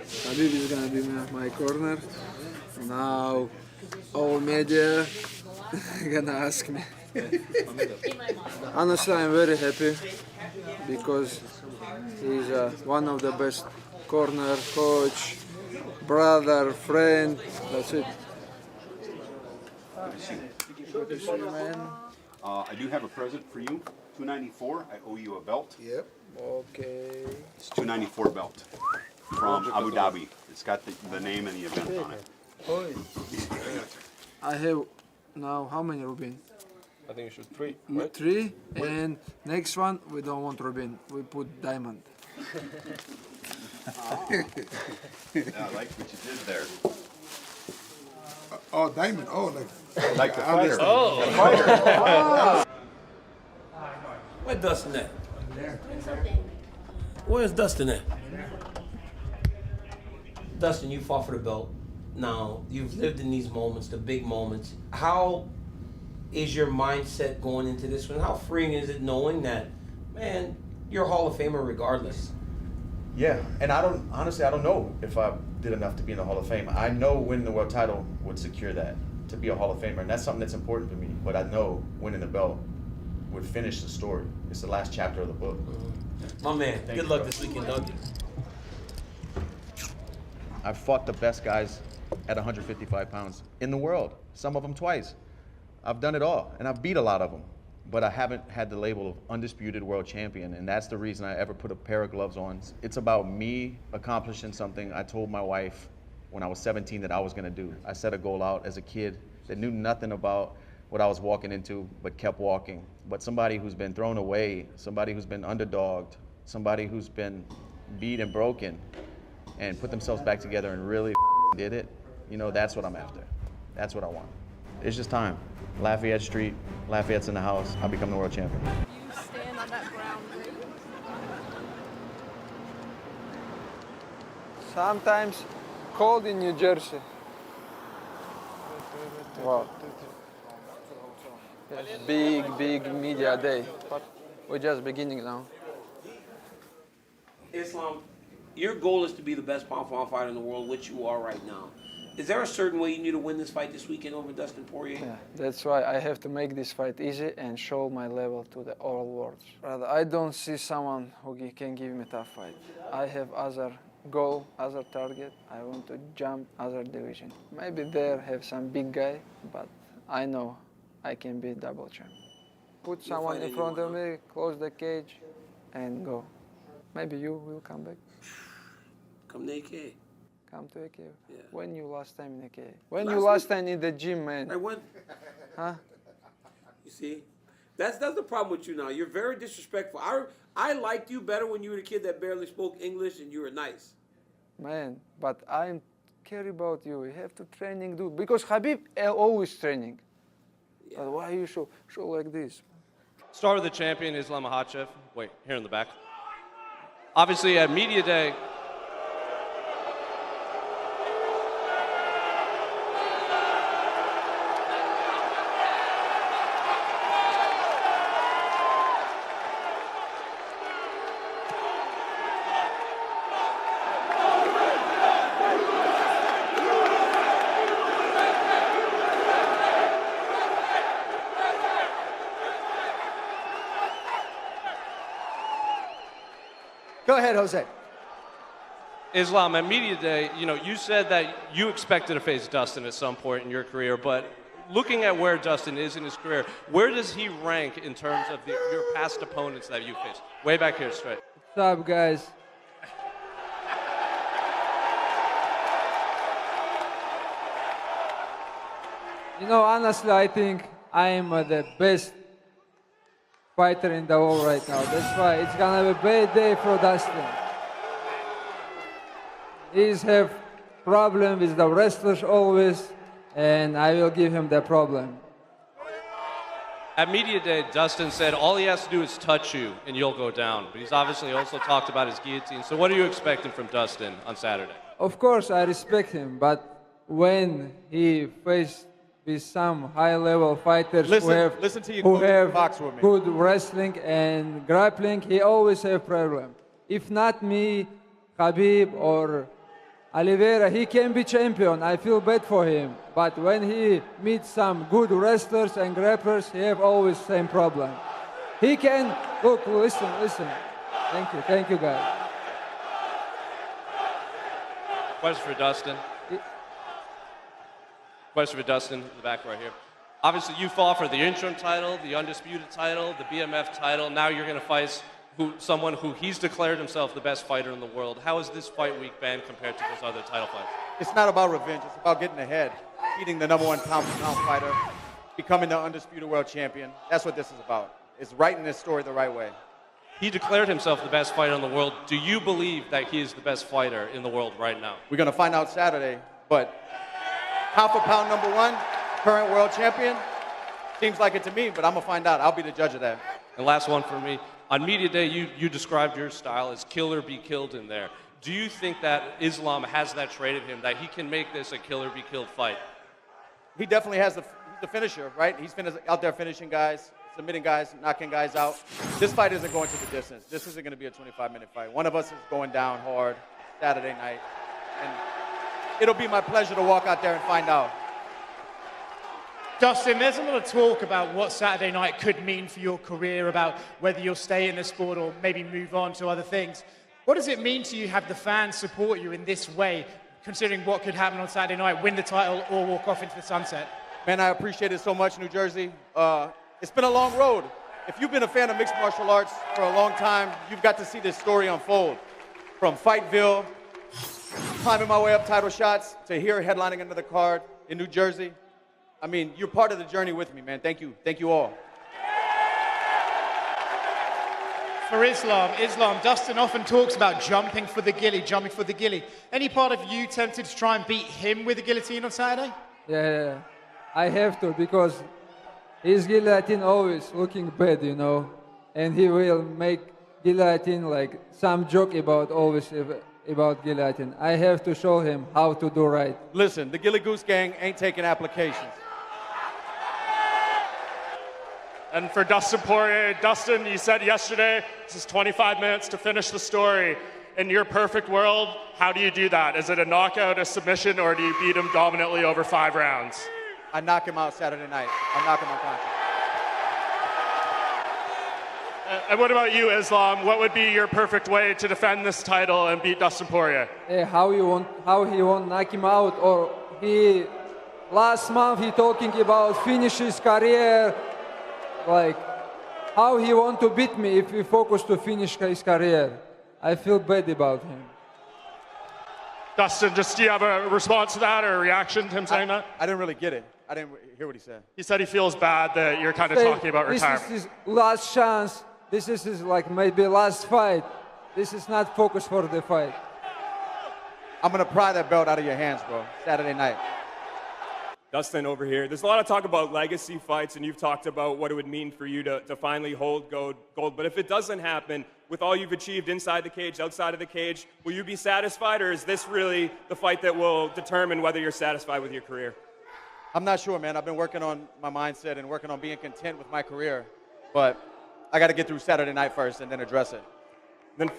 Khabib is gonna be my corner. Now, all media gonna ask me. Honestly, I'm very happy because he's one of the best corner, coach, brother, friend. That's it. Good to see you, man. I do have a present for you. 294. I owe you a belt. Yep. Okay. It's 294 belt from Abu Dhabi. It's got the name and the event on it. I have now how many Rubin? I think you should 3, right? 3, and next one, we don't want Rubin. We put diamond. Yeah, I like what you did there. Oh, diamond. Oh, Like the fighter. Oh. The fighter. Where's Dustin at? Where's Dustin at? Dustin, you fought for the belt. Now, you've lived in these moments, the big moments. How is your mindset going into this one? How freeing is it knowing that, man, you're a Hall of Famer regardless? Yeah, and I don't know if I did enough to be in the Hall of Fame. I know winning the world title would secure that, to be a Hall of Famer, and that's something that's important to me. But I know winning the belt would finish the story. It's the last chapter of the book. My man, good luck this weekend, Duncan. I've fought the best guys at 155 pounds in the world, some of them twice. I've done it all, and I've beat a lot of them. But I haven't had the label of undisputed world champion, and that's the reason I ever put a pair of gloves on. It's about me accomplishing something I told my wife when I was 17 that I was gonna do. I set a goal out as a kid that knew nothing about what I was walking into, but kept walking. But somebody who's been thrown away, somebody who's been underdogged, somebody who's been beat and broken, and put themselves back together and really did it, you know, that's what I'm after. That's what I want. It's just time. Lafayette Street, Lafayette's in the house, I'll become the world champion. You stand on that ground. Sometimes cold in New Jersey. Wow. Yes, big media day. But we're just beginning now. Islam, your goal is to be the best pound-for-pound fighter in the world, which you are right now. Is there a certain way you need to win this fight this weekend over Dustin Poirier? Yeah, that's why I have to make this fight easy and show my level to the all world. Rather, I don't see someone who can give me a tough fight. I have other goal, other target. I want to jump other division. Maybe there have some big guy, but I know I can be double champ. Put someone in front of me, close the cage, and go. Maybe you will come back. Come to AK. Come to AK. Yeah. When you last time in AK? When you last time in the gym, man? I went. Huh? You see? That's the problem with you now. You're very disrespectful. I liked you better when you were a kid that barely spoke English and you were nice. Man, but I care about you. You have to training, do because Khabib always training. Yeah. But why you show like this? Start with the champion, Islam Makhachev. Wait, here in the back. Obviously, at Media Day, Go ahead, Jose. Islam, at Media Day, you said that you expected to face Dustin at some point in your career, but looking at where Dustin is in his career, where does he rank in terms of your past opponents that you faced? Way back here, straight. What's up, guys? Honestly, I think I am the best fighter in the world right now. That's why it's gonna be a bad day for Dustin. He's have problem with the wrestlers always, and I will give him the problem. At Media Day, Dustin said all he has to do is touch you and you'll go down. But he's obviously also talked about his guillotine. So what are you expecting from Dustin on Saturday? Of course, I respect him, but when he faced with some high-level fighters who have good wrestling and grappling, he always have problem. If not me, Khabib or Oliveira, he can be champion. I feel bad for him. But when he meets some good wrestlers and grapplers, he have always same problem. He can, look, listen. Thank you, guys. Question for Dustin. Question for Dustin in the back right here. Obviously, you fought for the interim title, the undisputed title, the BMF title. Now you're going to fight someone who he's declared himself the best fighter in the world. How has this fight week been compared to those other title fights? It's not about revenge. It's about getting ahead, beating the #1 pound-for-pound fighter, becoming the undisputed world champion. That's what this is about. It's writing this story the right way. He declared himself the best fighter in the world. Do you believe that he is the best fighter in the world right now? We're going to find out Saturday, but pound for pound #1, current world champion, seems like it to me, but I'm going to find out. I'll be the judge of that. And last one for me. On Media Day, you described your style as kill or be killed in there. Do you think that Islam has that trait in him, that he can make this a kill or be killed fight? He definitely has the finisher, right? He's out there finishing guys, submitting guys, knocking guys out. This fight isn't going to the distance. This isn't going to be a 25-minute fight. One of us is going down hard Saturday night. And it'll be my pleasure to walk out there and find out. Dustin, there's a lot of talk about what Saturday night could mean for your career, about whether you'll stay in the sport or maybe move on to other things. What does it mean to you have the fans support you in this way, considering what could happen on Saturday night, win the title or walk off into the sunset? Man, I appreciate it so much, New Jersey. It's been a long road. If you've been a fan of mixed martial arts for a long time, you've got to see this story unfold. From Fightville, climbing my way up title shots, to here headlining another card in New Jersey. I mean, you're part of the journey with me, man. Thank you. Thank you all. For Islam, Dustin often talks about jumping for the gilly. Any part of you tempted to try and beat him with the guillotine on Saturday? Yeah, I have to, because his guillotine always looking bad, you know, and he will make guillotine like some joke about guillotine. I have to show him how to do right. Listen, the Gilly Goose Gang ain't taking applications. And for Dustin Poirier, Dustin, you said yesterday, this is 25 minutes to finish the story. In your perfect world, how do you do that? Is it a knockout, a submission, or do you beat him dominantly over 5 rounds? I knock him out Saturday night. I knock him unconscious. And what about you, Islam? What would be your perfect way to defend this title and beat Dustin Poirier? How he won't knock him out, or last month he talking about finish his career, like how he want to beat me if he focus to finish his career. I feel bad about him. Dustin, do you have a response to that or a reaction to him saying that? I didn't really get it. I didn't hear what he said. He said he feels bad that you're kind of talking about retirement. This is his last chance. This is his maybe last fight. This is not focus for the fight. I'm going to pry that belt out of your hands, bro, Saturday night. Dustin over here. There's a lot of talk about legacy fights, and you've talked about what it would mean for you to finally hold gold. But if it doesn't happen, with all you've achieved inside the cage, outside of the cage, will you be satisfied, or is this really the fight that will determine whether you're satisfied with your career? I'm not sure, man. I've been working on my mindset and working on being content with my career. But I got to get through Saturday night first and then address it. Then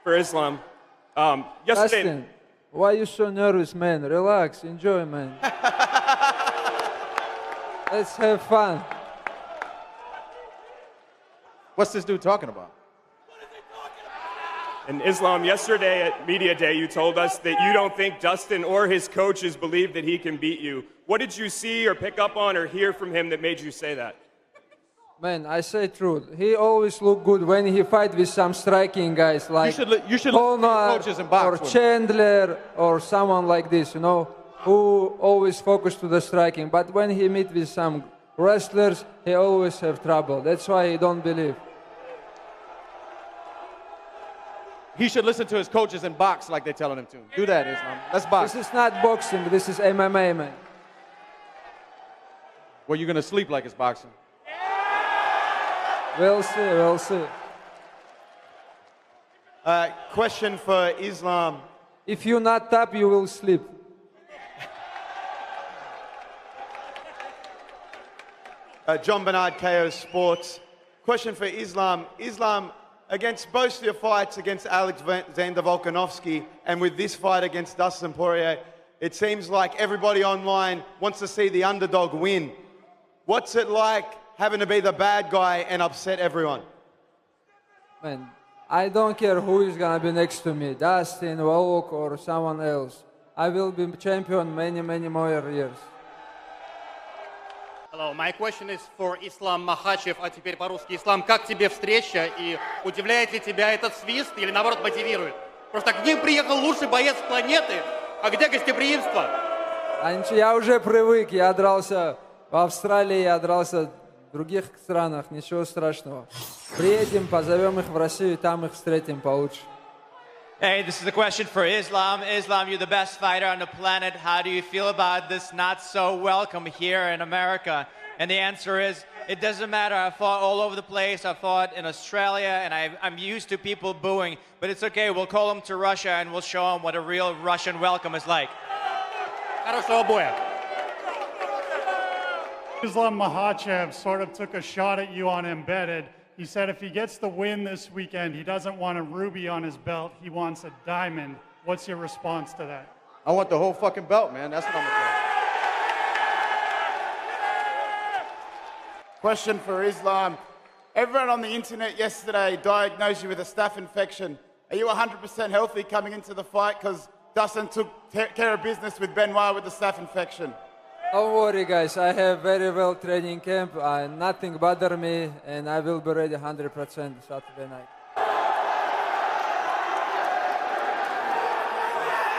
for Islam, yesterday... Dustin, why are you so nervous, man? Relax, enjoy, man. Let's have fun. What's this dude talking about? And Islam, yesterday at Media Day, you told us that you don't think Dustin or his coaches believe that he can beat you. What did you see or pick up on or hear from him that made you say that? Man, I say truth. He always look good when he fight with some striking guys like you should look at coaches and box or Chandler or someone like this, you know, who always focus to the striking. But when he meet with some wrestlers, he always have trouble. That's why he don't believe. He should listen to his coaches and box like they're telling him to. Do that, Islam. Let's box. This is not boxing. This is MMA, man. Well, you're going to sleep like it's boxing. We'll see, we'll see. Question for Islam. If you not tap, you will sleep. John Bernard, KO Sports. Question for Islam. Islam, against both your fights against Alexander Volkanovski and with this fight against Dustin Poirier, it seems like everybody online wants to see the underdog win. What's it like having to be the bad guy and upset everyone? Man, I don't care who is going to be next to me, Dustin, Volk, or someone else. I will be champion many more years. Hello, my question is for Islam Makhachev, а теперь по-русски. Ислам, как тебе встреча и удивляет ли тебя этот свист или наоборот мотивирует? Просто к ним приехал лучший боец планеты, а где гостеприимство? Я уже привык, я дрался В Австралии я дрался в других странах, ничего страшного. Приедем, позовем их в Россию, там их встретим получше. Hey, this is a question for Islam. Islam, you're the best fighter on the planet. How do you feel about this not so welcome here in America? And the answer is, it doesn't matter. I fought all over the place. I fought in Australia, and I'm used to people booing. But it's okay. We'll call them to Russia, and we'll show them what a real Russian welcome is like. Хорошего боя. Islam Makhachev sort of took a shot at you on embedded. He said if he gets the win this weekend, he doesn't want a ruby on his belt. He wants a diamond. What's your response to that? I want the whole fucking belt, man. That's what I'm gonna say. Question for Islam. Everyone on the internet yesterday diagnosed you with a staph infection. Are you 100% healthy coming into the fight? Because Dustin took care of business with Benoit with the staph infection. Don't worry, guys. I have very well training camp. Nothing bother me, and I will be ready 100% Saturday night. I'm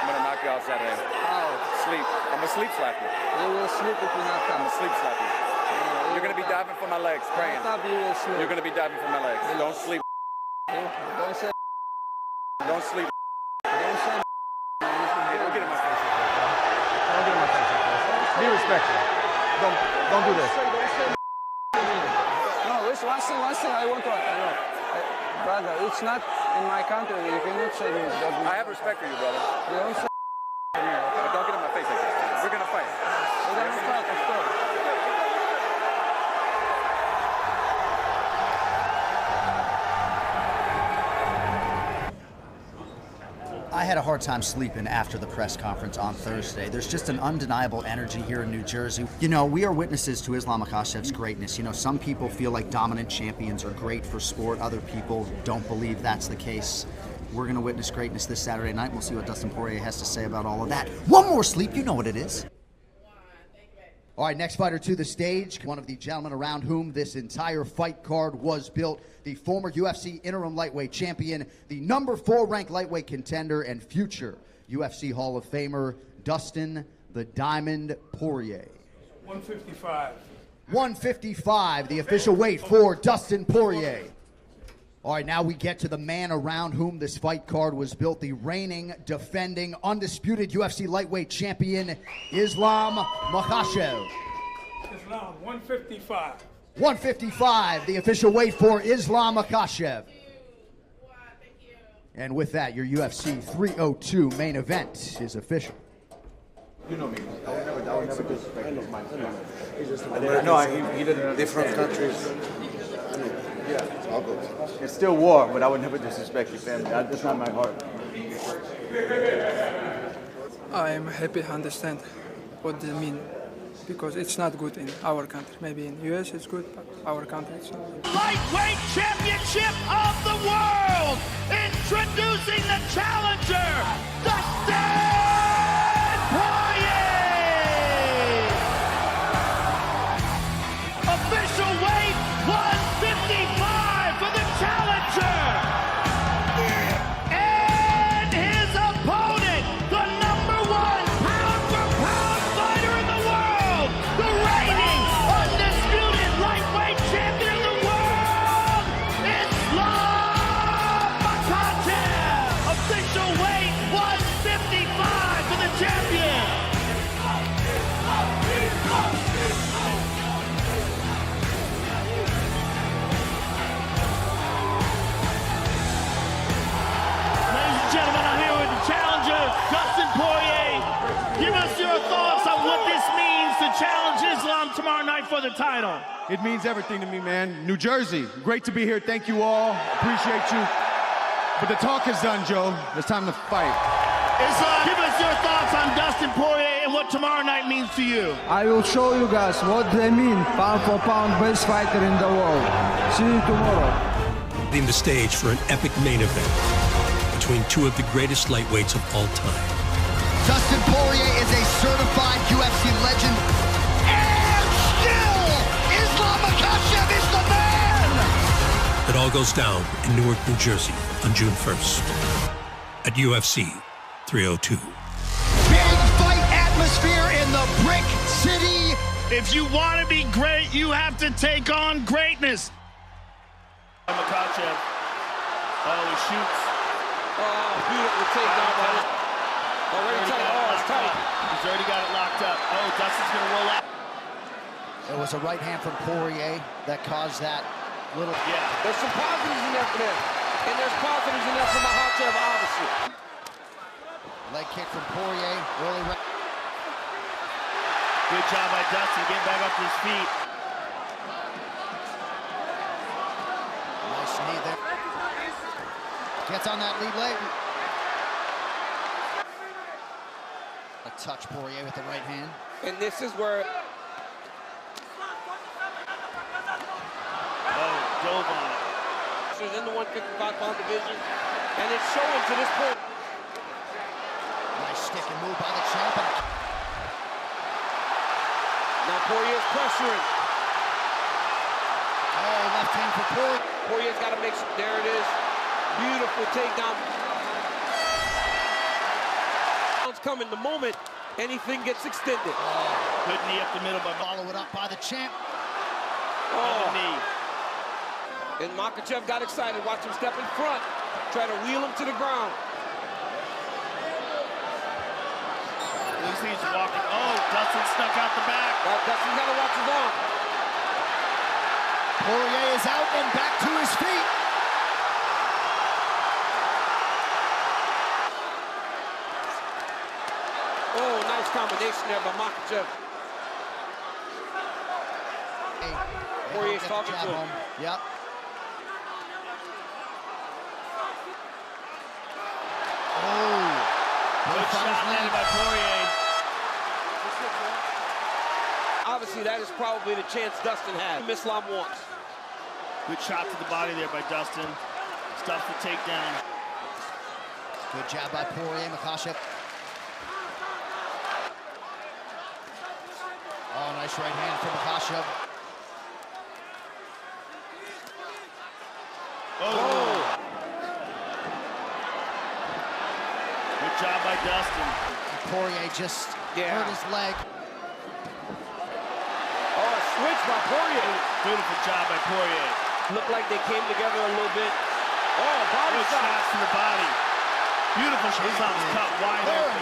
gonna knock you out Saturday. Oh, sleep. I'm gonna sleep slap you. You will sleep if you not come. I'm gonna sleep slap you. You're gonna be diving for my legs, praying. You will sleep. You're gonna be diving for my legs. Don't sleep. Don't say. Don't sleep. Don't say. Don't get in my face. Don't get in my face. Be respectful. Don't do this. No, listen, one thing I want to know. Brother, it's not in my country. You cannot say me. I have respect for you, brother. You don't say But don't get in my face like this. We're gonna fight. We're gonna fight, of course. I had a hard time sleeping after the press conference on Thursday. There's just an undeniable energy here in New Jersey. You know, we are witnesses to Islam Makhachev's greatness. You know, some people feel like dominant champions are great for sport. Other people don't believe that's the case. We're going to witness greatness this Saturday night. We'll see what Dustin Poirier has to say about all of that. One more sleep, you know what it is. All right, next fighter to the stage, one of the gentlemen around whom this entire fight card was built, the former UFC interim lightweight champion, the number 4 ranked lightweight contender, and future UFC Hall of Famer, Dustin the Diamond Poirier. 155. 155, the official weight for Dustin Poirier. All right, now we get to the man around whom this fight card was built, the reigning, defending, undisputed UFC lightweight champion, Islam Makhachev. Islam, 155. 155, the official weight for Islam Makhachev. And with that, your UFC 302 main event is official. You know me. I would never disrespect him. No, he did different countries. Yeah, it's all good. It's still war, but I would never disrespect your family. That's not my heart. I am happy to understand what they mean, because it's not good in our country. Maybe in US it's good, but our country it's not good. Lightweight championship of the world! Introducing the challenger, Dustin Poirier! Official weight 155 for the challenger! And his opponent, the number 1 pound-for-pound fighter in the world, the reigning, undisputed lightweight champion of the world, Islam Makhachev! Official weight 155 for the champion! Ladies and gentlemen, I'm here with the challenger, Dustin Poirier. Give us your thoughts on what this means to challenge Islam tomorrow night for the title. It means everything to me, man. New Jersey, great to be here. Thank you all. Appreciate you. But the talk is done, Joe. It's time to fight. Islam, give us your thoughts on Dustin Poirier and what tomorrow night means to you. I will show you guys what they mean, pound for pound best fighter in the world. See you tomorrow. Setting the stage for an epic main event between two of the greatest lightweights of all time. Dustin Poirier is a certified UFC legend. And still, Islam Makhachev is the man! It all goes down in Newark, New Jersey on June 1st at UFC 302. Big fight atmosphere in the Brick City. If you want to be great, you have to take on greatness. Makhachev. Oh, he shoots. Oh, beautiful takedown by this. Already tight. Oh, it's tight. He's already got it locked up. Oh, Dustin's going to roll out. It was a right hand from Poirier that caused that little... Yeah. There's some positives in there for them. And there's positives in there for Makhachev, obviously. Leg kick from Poirier. Early... Good job by Dustin getting back up to his feet. Nice knee there. Gets on that lead leg. A touch Poirier with the right hand. And this is where... Oh, dove on it. He's in the 155-pound division, and it's showing to this point. Nice stick and move by the champion. Now Poirier's pressuring. Oh, left hand for Poirier. Poirier's got to make sure. There it is. Beautiful takedown. It's coming the moment anything gets extended. Oh, good knee up the middle by Follow it up by the champ. Another knee. And Makhachev got excited. Watch him step in front. Try to wheel him to the ground. Looks like he's walking. Oh, Dustin snuck out the back. Dustin's got to watch his arm. Poirier is out and back to his feet. Oh, nice combination there by Makhachev. Poirier's talking to him. Yep. Oh. Good shot landed by Poirier. Obviously, that is probably the chance Dustin had. Islam wants. Good shot to the body there by Dustin. Stuff the takedown. Good jab by Poirier. Makhachev. Oh, nice right hand from Makhachev. Oh. Good job by Dustin. Poirier just hurt his leg. Oh, a switch by Poirier. Beautiful job by Poirier. Looked like they came together a little bit. Oh, body good shot. shots to the body. Beautiful shot. Islam's cut wide open.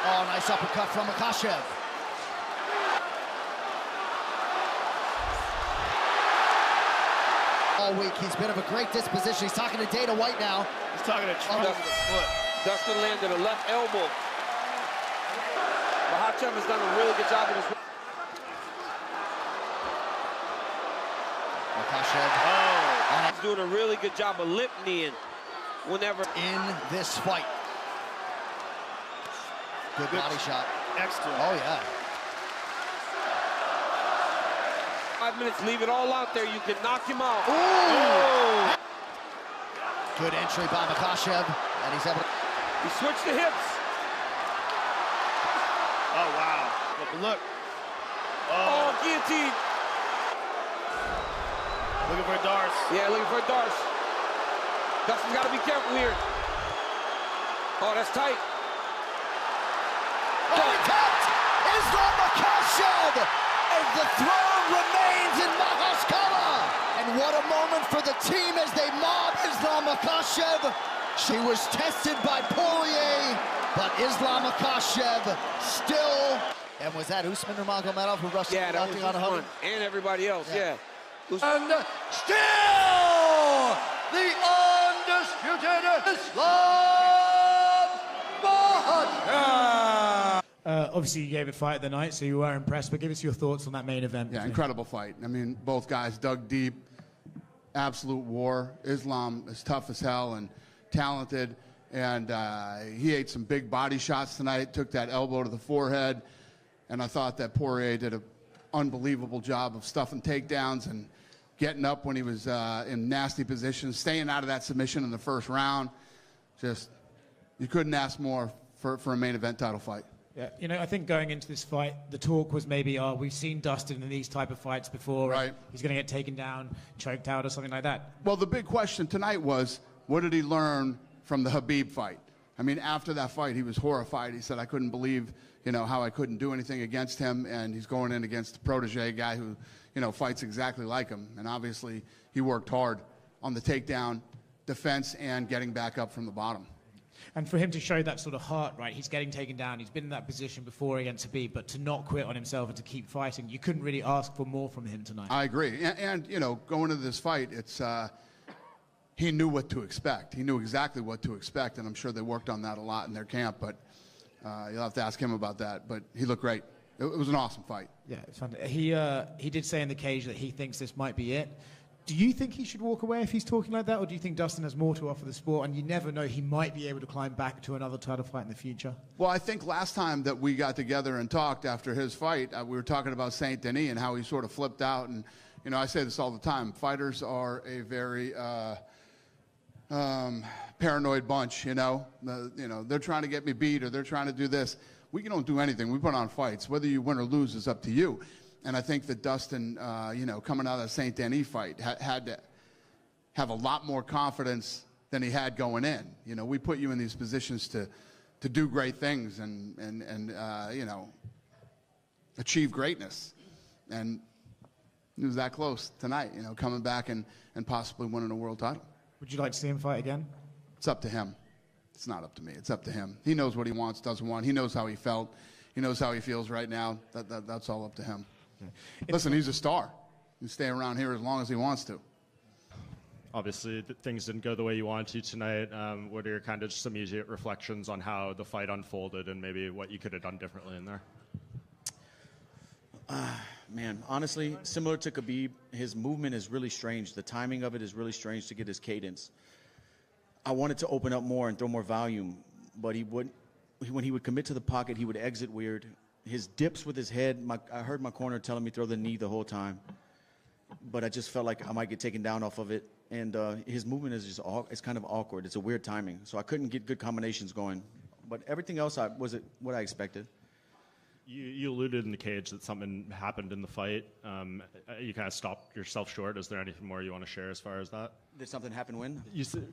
Oh, nice uppercut from Makhachev. All week, he's been of a great disposition. He's talking to Dana White now. He's talking to Trump with the foot. Dustin landed a left elbow. Makhachev has done a really good job of his... Makhachev. Oh, he's doing a really good job of lip kneeing whenever... In this fight. Good body shot. Excellent. Oh, yeah. 5 minutes, leave it all out there. You can knock him out. Ooh. Good entry by Makhachev, and he's able to... He switched the hips. Oh, wow. Look. Oh, guillotine. Looking for a Darce. Yeah, looking for a Darce. Dustin's got to be careful here. Oh, that's tight. Oh, he tapped! Islam Makhachev! And the throne remains in Makhachev. And what a moment for the team as they mob Islam Makhachev. She was tested by Poirier, but Islam Makhachev still... And was that Usman Nurmagomedov who rushed that was on Usman and everybody else, yeah. And still the undisputed Islam Makhachev. Obviously, you gave it fight of the night, so you were impressed, but give us your thoughts on that main event. Yeah, incredible fight. I mean, both guys dug deep, absolute war. Islam is tough as hell and talented, and he ate some big body shots tonight, took that elbow to the forehead, and I thought that Poirier did an unbelievable job of stuffing takedowns and getting up when he was in nasty positions, staying out of that submission in the first round. Just, you couldn't ask more for a main event title fight. Yeah, you know, I think going into this fight, the talk was maybe, oh, we've seen Dustin in these type of fights before. Right. He's going to get taken down, choked out, or something like that. Well, the big question tonight was, what did he learn from the Khabib fight? I mean, after that fight, he was horrified. He said, I couldn't believe, how I couldn't do anything against him. And he's going in against the protege guy who, fights exactly like him. And obviously, he worked hard on the takedown, defense, and getting back up from the bottom. And for him to show that sort of heart, right, he's getting taken down, he's been in that position before against Khabib, but to not quit on himself and to keep fighting, you couldn't really ask for more from him tonight. I agree. And going into this fight, it's he knew what to expect. He knew exactly what to expect, and I'm sure they worked on that a lot in their camp, but you'll have to ask him about that. But he looked great. It was an awesome fight. Yeah, it's fun. He did say in the cage that he thinks this might be it. Do you think he should walk away if he's talking like that, or do you think Dustin has more to offer the sport, and you never know, he might be able to climb back to another title fight in the future? Well, I think last time that we got together and talked after his fight, we were talking about Saint Denis and how he sort of flipped out. And, I say this all the time. Fighters are a very paranoid bunch, They're trying to get me beat or they're trying to do this. We don't do anything. We put on fights. Whether you win or lose is up to you. And I think that Dustin, coming out of the Saint Denis fight, had to have a lot more confidence than he had going in. We put you in these positions to do great things and achieve greatness. And he was that close tonight, coming back and possibly winning a world title. Would you like to see him fight again? It's up to him. It's not up to me. It's up to him. He knows what he wants, doesn't want. He knows how he felt. He knows how he feels right now. That's all up to him. Okay. Listen, he's a star. He can stay around here as long as he wants to. Obviously, things didn't go the way you wanted to tonight. What are your kind of just immediate reflections on how the fight unfolded and maybe what you could have done differently in there? Man, honestly, similar to Khabib, his movement is really strange. The timing of it is really strange to get his cadence. I wanted to open up more and throw more volume, but when he would commit to the pocket, he would exit weird. His dips with his head, I heard my corner telling me throw the knee the whole time, but I just felt like I might get taken down off of it. And his movement is just it's kind of awkward. It's a weird timing, so I couldn't get good combinations going. But everything else was what I expected. You alluded in the cage that something happened in the fight. You kind of stopped yourself short. Is there anything more you want to share as far as that? Did something happen when?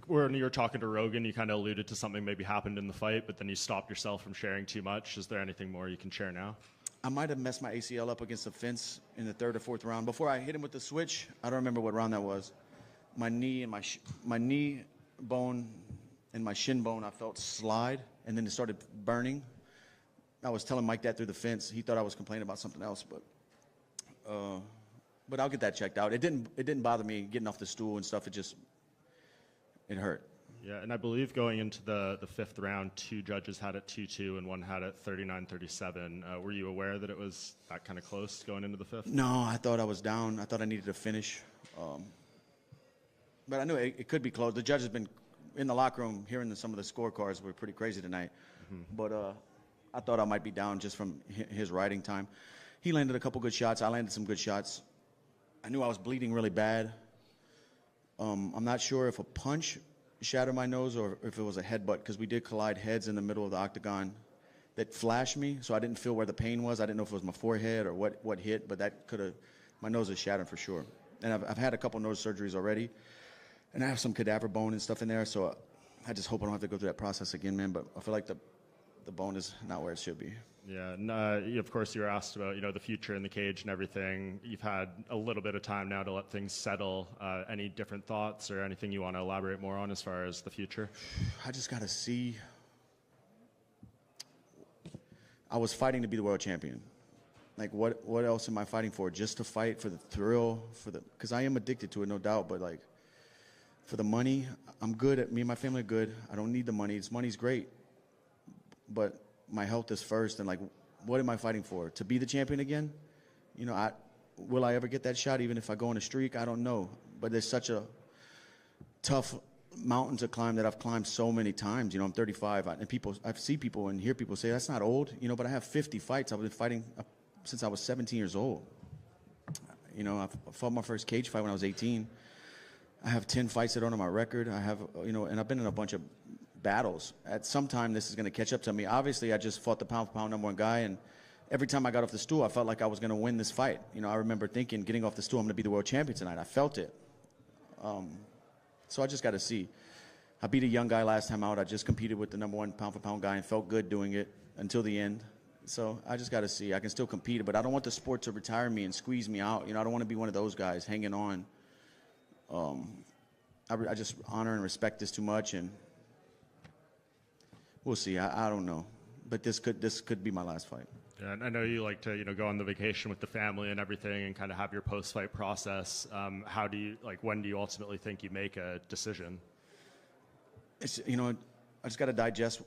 When you were talking to Rogan, you kind of alluded to something maybe happened in the fight, but then you stopped yourself from sharing too much. Is there anything more you can share now? I might have messed my ACL up against the fence in the third or fourth round. Before I hit him with the switch, I don't remember what round that was. My knee and my knee bone and my shin bone, I felt slide, and then it started burning. I was telling Mike that through the fence. He thought I was complaining about something else, but I'll get that checked out. It didn't bother me getting off the stool and stuff. It hurt. Yeah, and I believe going into the fifth round, 2 judges had it 2-2 and one had it 39-37. Were you aware that it was that kind of close going into the fifth? No, I thought I was down. I thought I needed to finish. But I knew it could be close. The judge has been in the locker room hearing some of the scorecards were pretty crazy tonight. Mm-hmm. But I thought I might be down just from his riding time. He landed a couple good shots. I landed some good shots. I knew I was bleeding really bad. I'm not sure if a punch shattered my nose or if it was a headbutt, because we did collide heads in the middle of the octagon that flashed me, so I didn't feel where the pain was. I didn't know if it was my forehead or what hit, but that could have, my nose is shattered for sure. And I've had a couple nose surgeries already, and I have some cadaver bone and stuff in there, so I just hope I don't have to go through that process again, man, but I feel like the bone is not where it should be. Yeah, and of course you were asked about the future in the cage and everything. You've had a little bit of time now to let things settle. Any different thoughts or anything you want to elaborate more on as far as the future? I just got to see. I was fighting to be the world champion. Like, what else am I fighting for? Just to fight for the thrill, because I am addicted to it, no doubt. But like, for the money, I'm good. Me and my family are good. I don't need the money. Money's great, but my health is first. And like, what am I fighting for? To be the champion again? Will I ever get that shot? Even if I go on a streak, I don't know. But there's such a tough mountain to climb that I've climbed so many times. I'm 35, and I see people and hear people say that's not old. But I have 50 fights. I've been fighting since I was 17 years old. I fought my first cage fight when I was 18. I have 10 fights that are on my record. I have, and I've been in a bunch of battles. At some time, this is going to catch up to me. Obviously, I just fought the pound-for-pound #1 guy, and every time I got off the stool, I felt like I was going to win this fight. I remember thinking, getting off the stool, I'm going to be the world champion tonight. I felt it. So I just got to see. I beat a young guy last time out. I just competed with the #1 pound-for-pound guy and felt good doing it until the end. So I just got to see. I can still compete, but I don't want the sport to retire me and squeeze me out. You know, I don't want to be one of those guys hanging on. I just honor and respect this too much, and we'll see. I don't know, but this could be my last fight. Yeah, and I know you like to, you know, go on the vacation with the family and everything, and kind of have your post-fight process. How do you, like, when do you ultimately think you make a decision? It's, you know, I just got to digest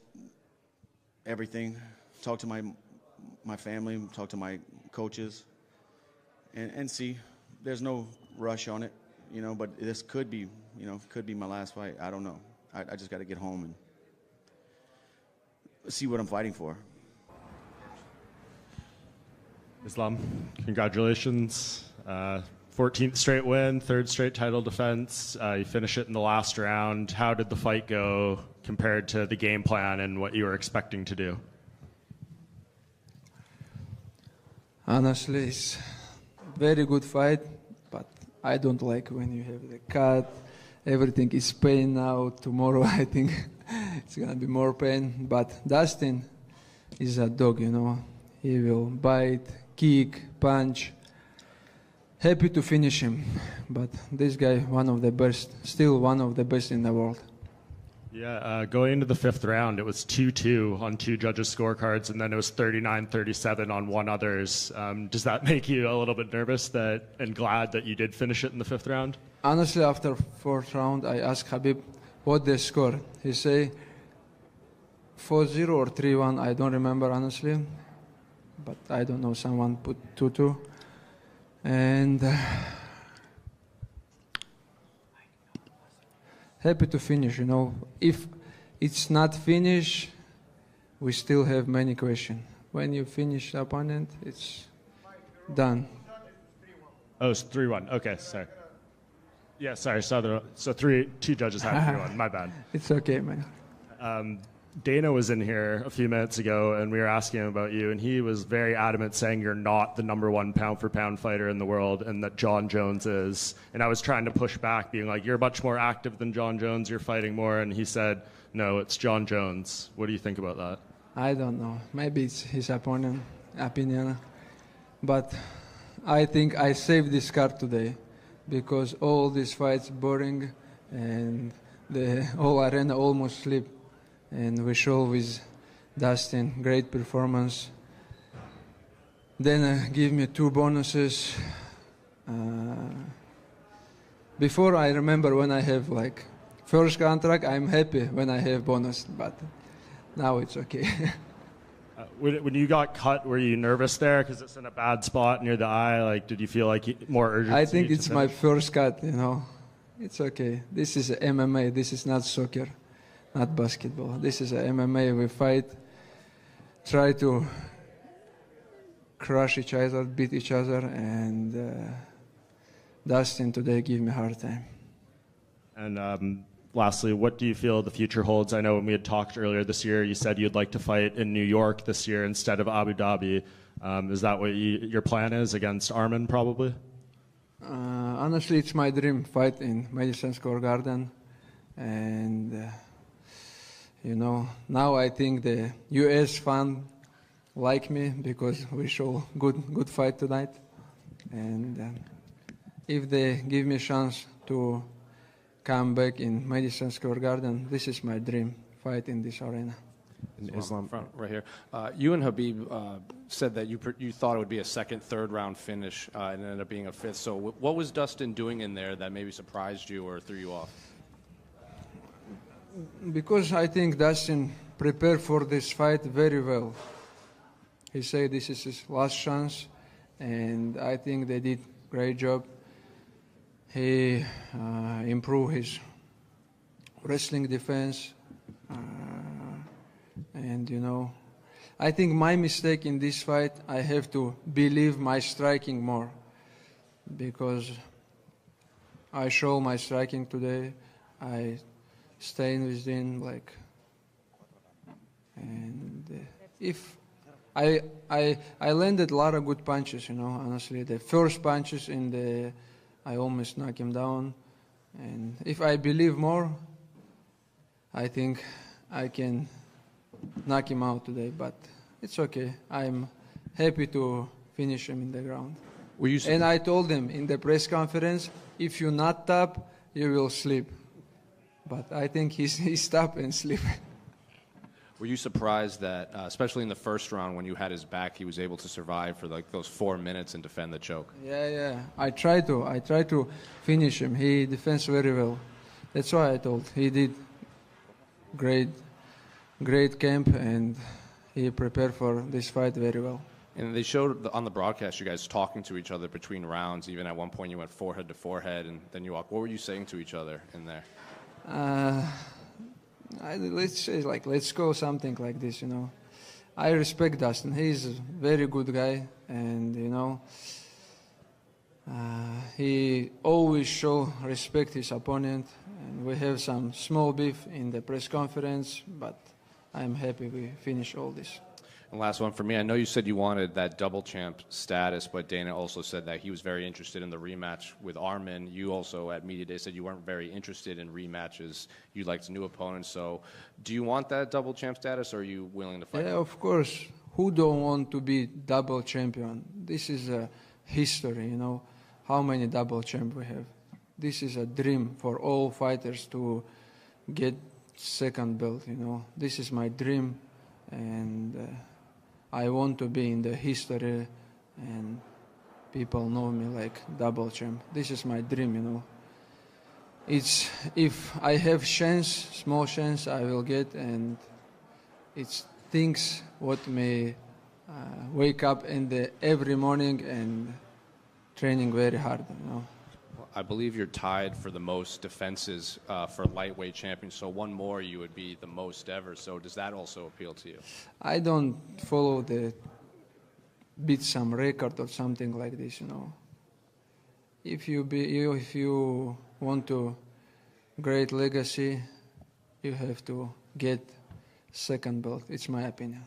everything, talk to my family, talk to my coaches, and see. There's no rush on it, you know, but this could be, you know, could be my last fight. I don't know. I just got to get home and see what I'm fighting for. Islam, congratulations. 14th straight win, 3rd straight title defense. You finish it in the last round. How did the fight go compared to the game plan and what you were expecting to do? Honestly, it's very good fight, but I don't like when you have the cut. Everything is pain now. Tomorrow, I think it's going to be more pain. But Dustin is a dog, you know. He will bite, kick, punch. Happy to finish him. But this guy, one of the best, still one of the best in the world. Yeah, going into the 5th round, it was 2-2 on 2 judges' scorecards, and then it was 39-37 on 1 other's. Does that make you a little bit nervous and glad that you did finish it in the 5th round? Honestly, after 4th round, I asked Khabib what the score. He say 4-0 or 3-1. I don't remember honestly, but I don't know. Someone put 2-2, and happy to finish. You know, if it's not finished, we still have many questions. When you finish the opponent, it's done. Oh, it's 3-1. Okay, sorry. Yeah, sorry. So 2 judges had 3-1. My bad. It's okay, man. Dana was in here a few minutes ago, and we were asking him about you, and he was very adamant saying you're not the #1 pound-for-pound fighter in the world, and that John Jones is. And I was trying to push back, being like, you're much more active than John Jones, you're fighting more, and he said, no, it's John Jones. What do you think about that? I don't know. Maybe it's his opinion, but I think I saved this card today because all these fights boring, and the whole arena almost sleep. And we show with Dustin great performance. Then give me 2 bonuses. Before I remember when I have like first contract, I'm happy when I have bonus, but now it's okay. When you got cut, were you nervous there because it's in a bad spot near the eye? Like, did you feel like more urgency? I think it's my first cut. You know, it's okay. This is MMA. This is not soccer. Not basketball. This is a MMA. We fight, try to crush each other, beat each other, and Dustin today gave me a hard time. And lastly, what do you feel the future holds? I know when we had talked earlier this year, you said you'd like to fight in New York this year instead of Abu Dhabi. Is that what your plan is against Arman, probably? Honestly, it's my dream fight in Madison Square Garden, and. You know, now I think the U.S. fan like me because we show good fight tonight. And if they give me a chance to come back in Madison Square Garden, this is my dream, fight in this arena. In Islam, front right here. You and Habib said that you thought it would be a 2nd, 3rd round finish, and it ended up being a 5th. So what was Dustin doing in there that maybe surprised you or threw you off? Because I think Dustin prepared for this fight very well. He said this is his last chance, and I think they did a great job. He improved his wrestling defense, and you know, I think my mistake in this fight, I have to believe my striking more, because I show my striking today. I staying within, like, and if I landed a lot of good punches, you know, honestly. The first punches I almost knocked him down, and if I believe more, I think I can knock him out today, but it's okay. I'm happy to finish him in the ground. And I told him in the press conference, if you not tap, you will sleep. But I think he stopped and sleep. Were you surprised that, especially in the first round, when you had his back, he was able to survive for like those 4 minutes and defend the choke? Yeah. I try to finish him. He defends very well. That's why I told. He did great camp, and he prepared for this fight very well. And they showed on the broadcast you guys talking to each other between rounds. Even at one point you went forehead to forehead, and then you walked. What were you saying to each other in there? Let's say let's go something like this, I respect Dustin. He's a very good guy, and he always show respect his opponent. And we have some small beef in the press conference, but I'm happy we finish all this. And last one for me. I know you said you wanted that double champ status, but Dana also said that he was very interested in the rematch with Arman. You also at Media Day said you weren't very interested in rematches. You liked new opponents. So do you want that double champ status, or are you willing to fight? Yeah, of course. Who don't want to be double champion? This is a history, how many double champ we have. This is a dream for all fighters to get second belt, This is my dream, and I want to be in the history, and people know me like double champ. This is my dream, It's if I have small chance, I will get, and it's things what may wake up every morning and training very hard, I believe you're tied for the most defenses for lightweight champions. So one more, you would be the most ever. So does that also appeal to you? I don't follow beat some record or something like this, If you want to great legacy, you have to get second belt. It's my opinion.